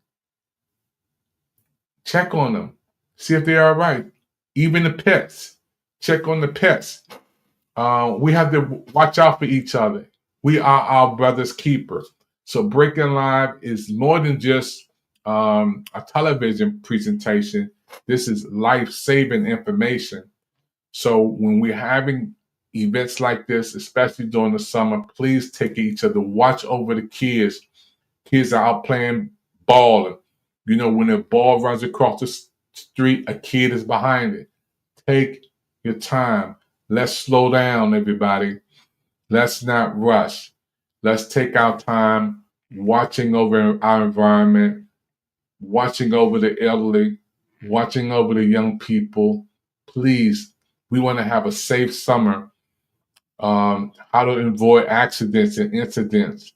Check on them. See if they're all right. Even the pets. Check on the pets. We have to watch out for each other. We are our brother's keeper. So Breaking Live is more than just a television presentation. This is life-saving information. So when we're having events like this, especially during the summer, please take each other. Watch over the kids. Kids are out playing ball. You know, when a ball runs across the street, a kid is behind it. Take your time. Let's slow down, everybody. Let's not rush. Let's take our time watching over our environment, watching over the elderly, watching over the young people. Please, we want to have a safe summer. How to avoid accidents and incidents.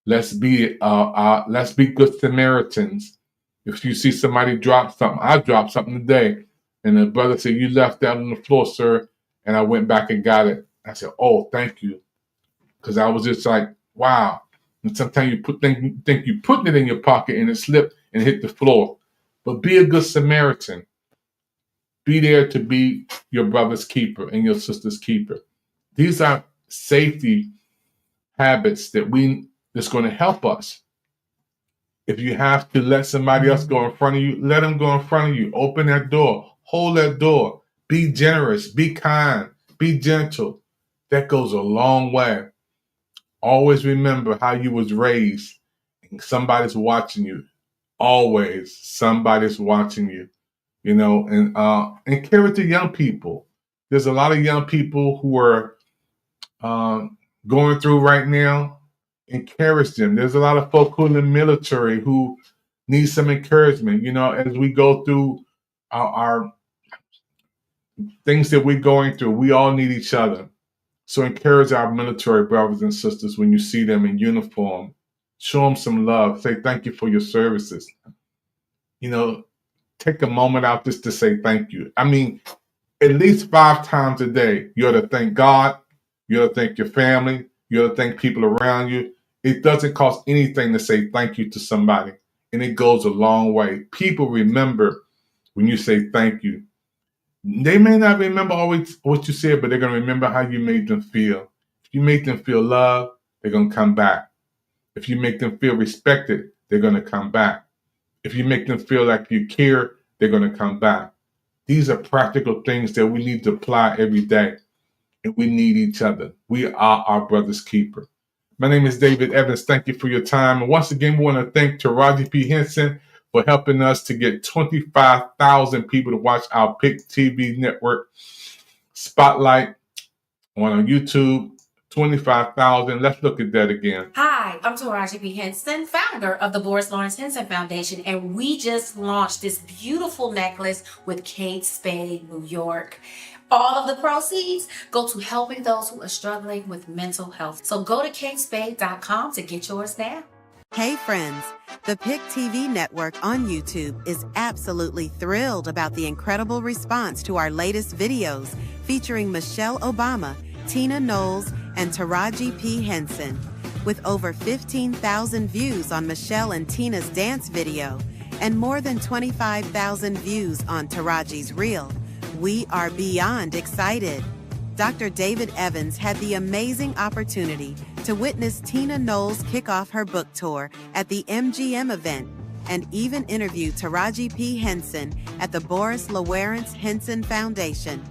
Let's be good Samaritans. If you see somebody drop something, I dropped something today, and the brother said, "You left that on the floor, sir," and I went back and got it. I said, "Oh, thank you," because I was just like, "Wow." And sometimes you think you're putting it in your pocket and it slipped and hit the floor. But be a good Samaritan. Be there to be your brother's keeper and your sister's keeper. These are safety habits that's going to help us. If you have to let somebody else go in front of you, let them go in front of you. Open that door. Hold that door. Be generous. Be kind. Be gentle. That goes a long way. Always remember how you was raised. Somebody's watching you. Always somebody's watching you. You know, and encourage the young people. There's a lot of young people who are going through right now. Encourage them. There's a lot of folk who in the military who need some encouragement. You know, as we go through our things that we're going through, we all need each other. So encourage our military brothers and sisters when you see them in uniform. Show them some love. Say thank you for your services. You know, take a moment out just to say thank you. I mean, at least 5 times a day, you ought to thank God. You ought to thank your family. You ought to thank people around you. It doesn't cost anything to say thank you to somebody, and it goes a long way. People remember when you say thank you. They may not remember always what you said, but they're going to remember how you made them feel. If you make them feel loved, they're going to come back. If you make them feel respected, they're going to come back. If you make them feel like you care, they're going to come back. These are practical things that we need to apply every day, and we need each other. We are our brother's keeper. My name is David Evans. Thank you for your time. And once again, we want to thank Taraji P. Henson for helping us to get 25,000 people to watch our PIC TV network spotlight on YouTube. 25,000. Let's look at that again. Hi, I'm Taraji P. Henson, founder of the Boris Lawrence Henson Foundation, and we just launched this beautiful necklace with Kate Spade, New York. All of the proceeds go to helping those who are struggling with mental health. So go to katespade.com to get yours now. Hey friends, the PIC TV network on YouTube is absolutely thrilled about the incredible response to our latest videos featuring Michelle Obama, Tina Knowles, and Taraji P. Henson. With over 15,000 views on Michelle and Tina's dance video and more than 25,000 views on Taraji's reel, we are beyond excited. Dr. David Evans had the amazing opportunity to witness Tina Knowles kick off her book tour at the MGM event and even interview Taraji P. Henson at the Boris Lawrence Henson Foundation.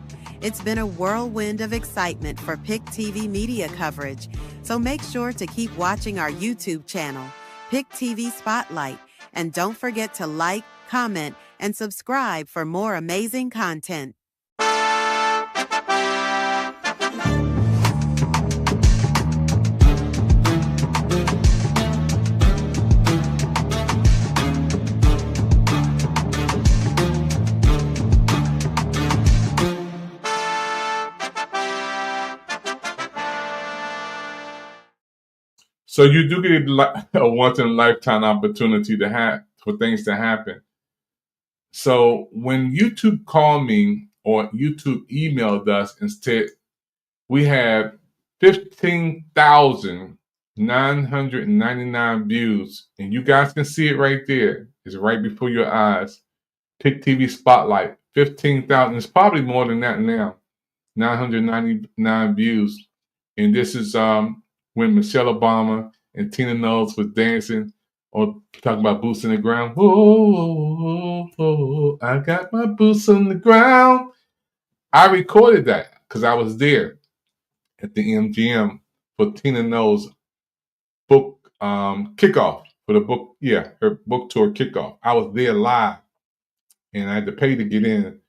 It's been a whirlwind of excitement for PIC TV media coverage, so make sure to keep watching our YouTube channel, PIC TV Spotlight, and don't forget to like, comment, and subscribe for more amazing content. So you do get a once-in-a-lifetime opportunity to have for things to happen. So when YouTube called me or YouTube emailed us and said, we have 15,999 views, and you guys can see it right there. It's right before your eyes. PIC TV Spotlight, 15,000. It's probably more than that now. 999 views. And this is when Michelle Obama and Tina Knowles was dancing or talking about boots in the ground. Oh, oh, oh, I got my boots on the ground. I recorded that because I was there at the MGM for Tina Knowles' book kickoff, for the book, her book tour kickoff. I was there live, and I had to pay to get in,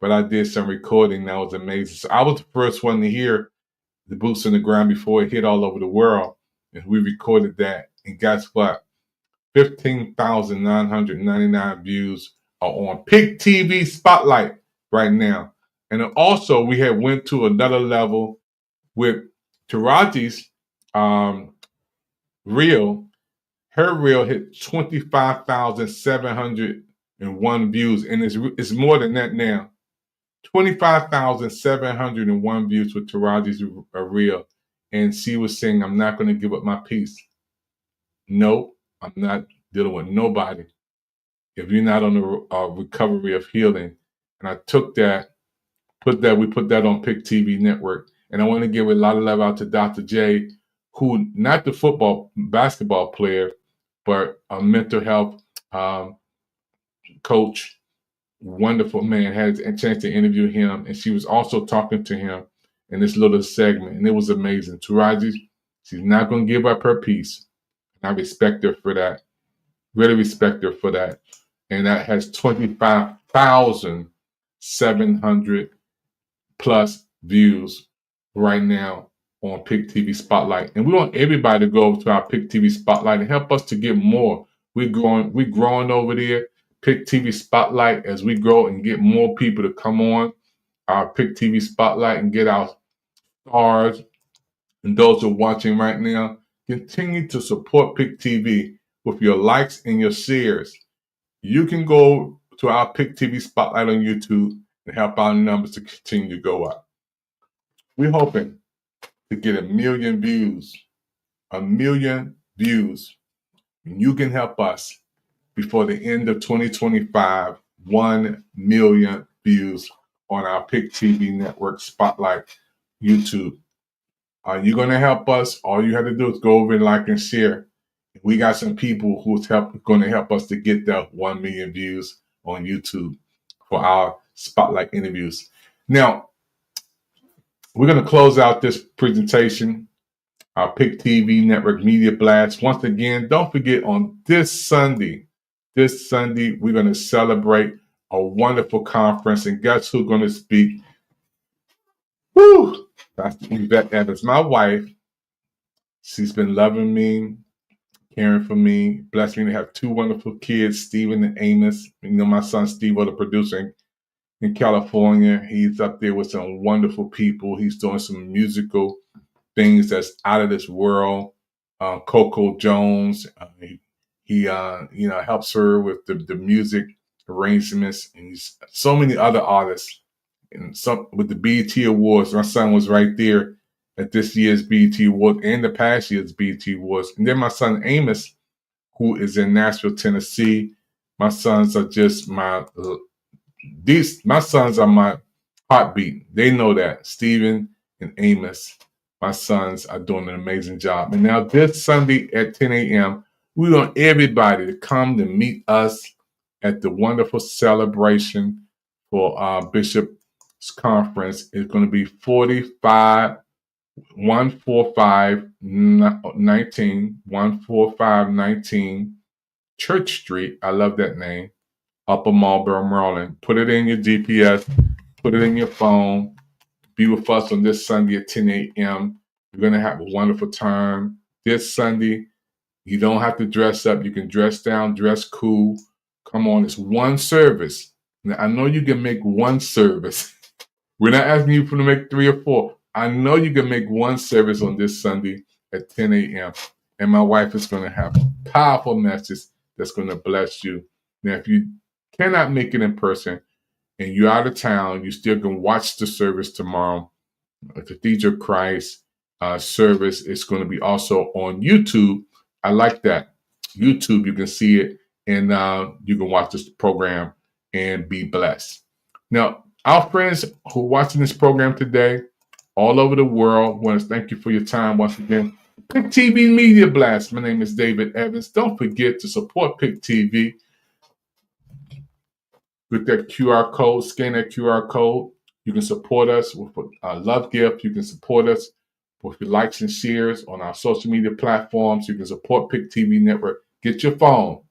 but I did some recording. That was amazing. So I was the first one to hear the boots on the ground before it hit all over the world, and we recorded that. And guess what? 15,999 views are on PIC TV Spotlight right now. And also, we had went to another level with Taraji's reel. Her reel hit 25,701 views, and it's more than that now. 25,701 views with Taraji's reel, and she was saying, "I'm not going to give up my peace. Nope, I'm not dealing with nobody if you're not on the recovery of healing." And I took that, we put that on PIC TV Network. And I want to give a lot of love out to Dr. J, who, not the basketball player, but a mental health coach, wonderful man. Had a chance to interview him, and she was also talking to him in this little segment, and it was amazing. Taraji, she's not going to give up her peace. I respect her for that. Really respect her for that. And that has 25,700 plus views right now on PIC TV Spotlight. And we want everybody to go over to our PIC TV Spotlight and help us to get more. We're growing over there. PIC TV Spotlight, as we grow and get more people to come on our PIC TV Spotlight and get our stars. And those who are watching right now, continue to support PIC TV with your likes and your shares. You can go to our PIC TV Spotlight on YouTube and help our numbers to continue to go up. We're hoping to get 1 million views. 1 million views. And you can help us before the end of 2025, 1 million views on our PIC TV Network Spotlight YouTube. You're going to help us. All you have to do is go over and like and share. We got some people who's going to help us to get that 1 million views on YouTube for our Spotlight interviews. Now, we're going to close out this presentation, our PIC TV Network Media Blast. Once again, don't forget on this Sunday, we're going to celebrate a wonderful conference. And guess who's going to speak? Woo! That's Yvette Evans, my wife. She's been loving me, caring for me, blessed me to have 2 wonderful kids, Steven and Amos. You know, my son Steve, the producer in California. He's up there with some wonderful people. He's doing some musical things that's out of this world. Coco Jones, he helps her with the music arrangements, and he's so many other artists. And some with the BET Awards, my son was right there at this year's BET Awards and the past year's BET Awards. And then my son Amos, who is in Nashville, Tennessee. My sons are just my sons are my heartbeat. They know that. Stephen and Amos, my sons, are doing an amazing job. And now this Sunday at 10 a.m., we want everybody to come to meet us at the wonderful celebration for our Bishop's conference. It's going to be 14519 Church Street. I love that name. Upper Marlboro, Maryland. Put it in your GPS. Put it in your phone. Be with us on this Sunday at 10 a.m. We're going to have a wonderful time. This Sunday, you don't have to dress up. You can dress down, dress cool. Come on, it's one service. Now, I know you can make one service. We're not asking you to make 3 or 4. I know you can make one service on this Sunday at 10 a.m. And my wife is going to have a powerful message that's going to bless you. Now, if you cannot make it in person and you're out of town, you still can watch the service tomorrow. A Cathedral Christ service is going to be also on YouTube. I like that. YouTube, you can see it, and you can watch this program and be blessed. Now, our friends who are watching this program today, all over the world, want to thank you for your time once again. PIC TV Media Blast. My name is David Evans. Don't forget to support PIC TV. with that QR code. Scan that QR code. You can support us with a love gift. You can support us with your likes and shares on our social media platforms. You can support PIC TV Network. Get your phone,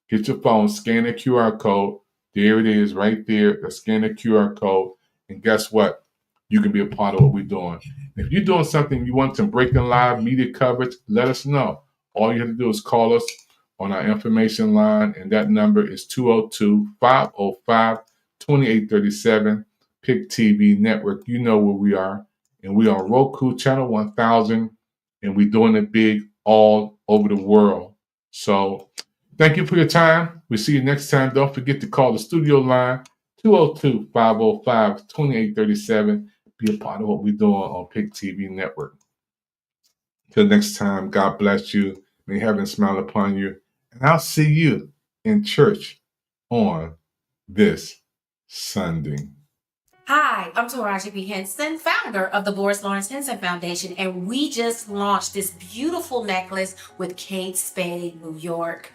scan the QR code. There it is right there. Scan the QR code. And guess what? You can be a part of what we're doing. If you're doing something, you want some breaking live media coverage, let us know. All you have to do is call us on our information line, and that number is 202-505-2837, PIC TV Network. You know where we are. And we are Roku Channel 1000, and we're doing it big all over the world. So thank you for your time. We'll see you next time. Don't forget to call the studio line, 202-505-2837. Be a part of what we're doing on PIC TV Network. Till next time, God bless you. May heaven smile upon you. And I'll see you in church on this Sunday. Hi, I'm Taraji P. Henson, founder of the Boris Lawrence Henson Foundation, and we just launched this beautiful necklace with Kate Spade, New York.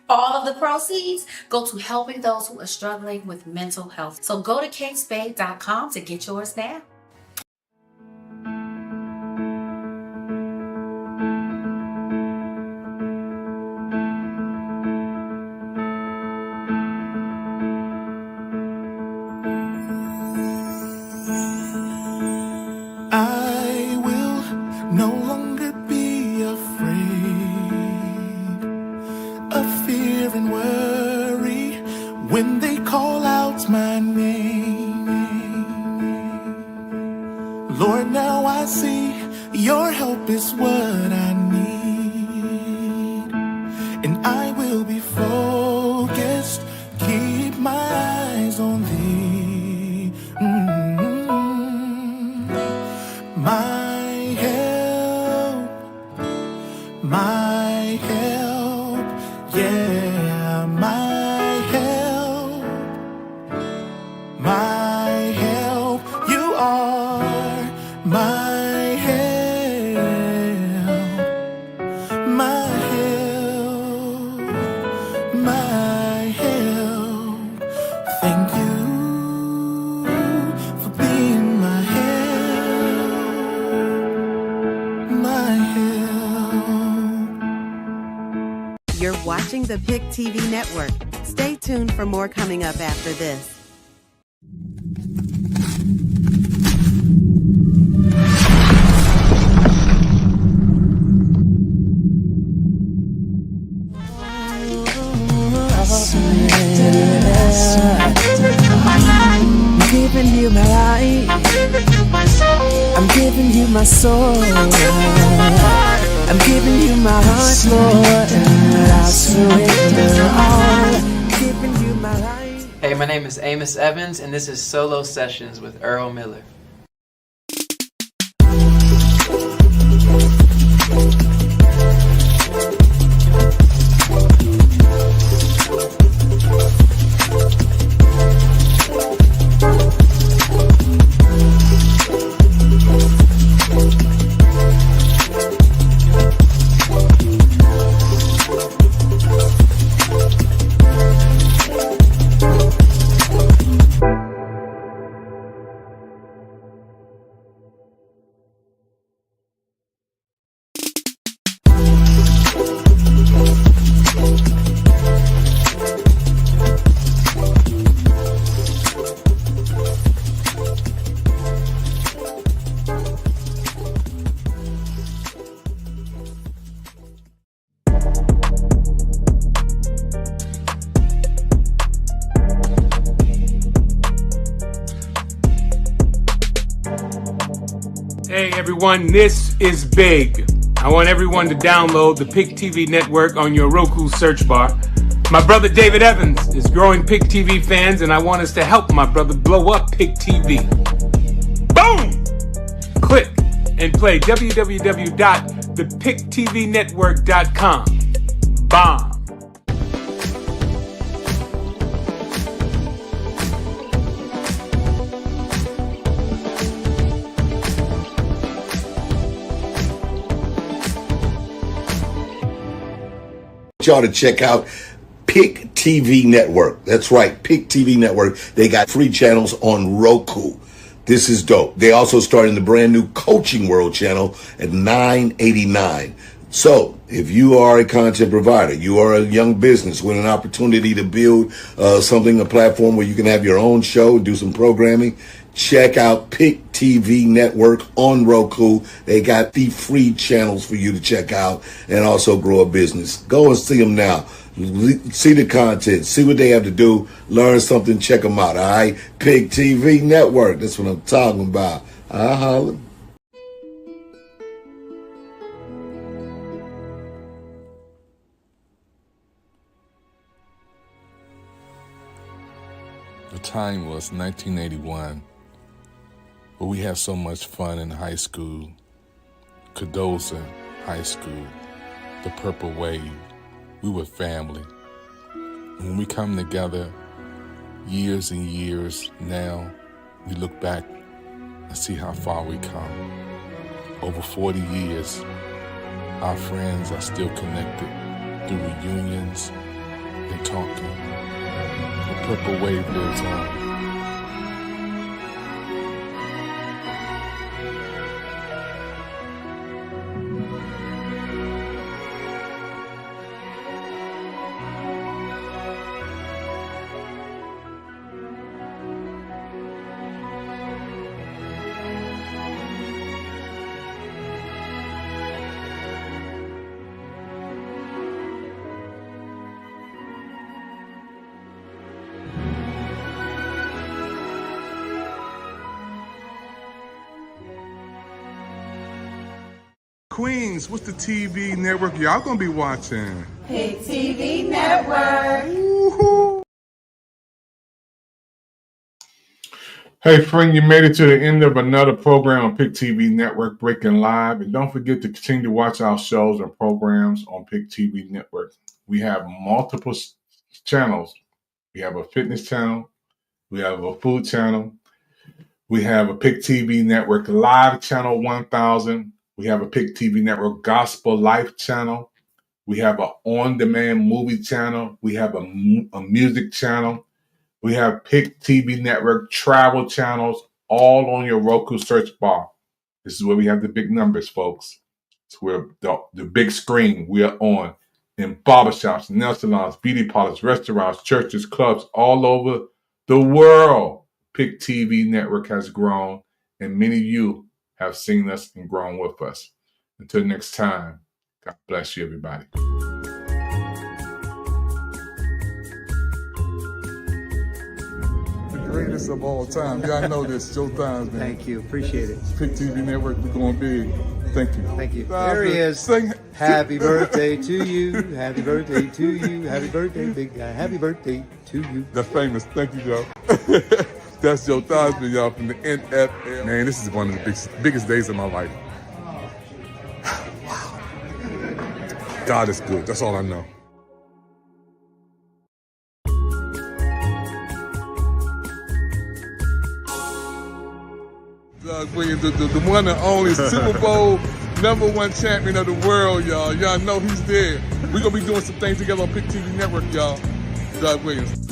All of the proceeds go to helping those who are struggling with mental health. So go to katespade.com to get yours now. I will no longer be afraid of fear and worry when they call out my name. Lord, now I see your help is what I need, and I will be focused, keep my eyes on thee. My help, yeah, my help, you are my help, my help. Thank you for being my help, my help. You're watching the PIC TV network. Stay tuned for more coming up after this. I'm giving you my life, I'm giving you my soul, I'm giving you my heart, Lord, and I'll surrender all, giving you my life. Hey, my name is Amos Evans, and this is Solo Sessions with Earl Miller. Hey everyone, this is big. I want everyone to download the PIC TV network on your Roku search bar. My brother David Evans is growing PIC TV fans, and I want us to help my brother blow up PIC TV. Boom! Click and play www.thepictvnetwork.com. Bomb! Y'all to check out PIC TV Network. That's right, PIC TV Network. They got free channels on Roku. This is dope. They also started the brand new Coaching World channel at $9.89. So if you are a content provider, you are a young business with an opportunity to build a platform where you can have your own show and do some programming, check out PIC TV Network on Roku. They got the free channels for you to check out and also grow a business. Go and see them now. See the content, see what they have to do, learn something, check them out, all right? PIC TV Network, that's what I'm talking about. I'll holler. The time was 1981, but we had so much fun in high school. Cadosa High School, the Purple Wave. We were family. And when we come together, years and years now, we look back and see how far we come. Over 40 years, our friends are still connected through reunions and talking. The Purple Wave lives on. Queens, what's the TV network y'all gonna be watching? PIC TV Network. Woo-hoo. Hey friend, you made it to the end of another program on PIC TV Network, Breaking Live. And don't forget to continue to watch our shows and programs on PIC TV Network. We have multiple channels. We have a fitness channel. We have a food channel. We have a PIC TV Network Live channel 1000. We have a PIC TV Network Gospel Life channel. We have an on-demand movie channel. We have a music channel. We have PIC TV Network travel channels, all on your Roku search bar. This is where we have the big numbers, folks. It's where the big screen we are on in barbershops, nail salons, beauty parlors, restaurants, churches, clubs, all over the world. PIC TV Network has grown, and many of you have seen us and grown with us. Until next time, God bless you, everybody. The greatest of all time. Y'all know this, Joe Times, man. Thank you, appreciate it. PIC TV Network, we're going big. Thank you. Thank you. There he is. Sing. Happy birthday to you. Happy birthday to you. Happy birthday, big guy. Happy birthday to you. That's famous. Thank you, Joe. That's Joe Thosby, y'all, from the NFL. Man, this is one of the biggest days of my life. Wow. God is good. That's all I know. The one and only Super Bowl #1 champion of the world, y'all. Y'all know he's there. We're going to be doing some things together on PIC TV Network, y'all. Doug Williams.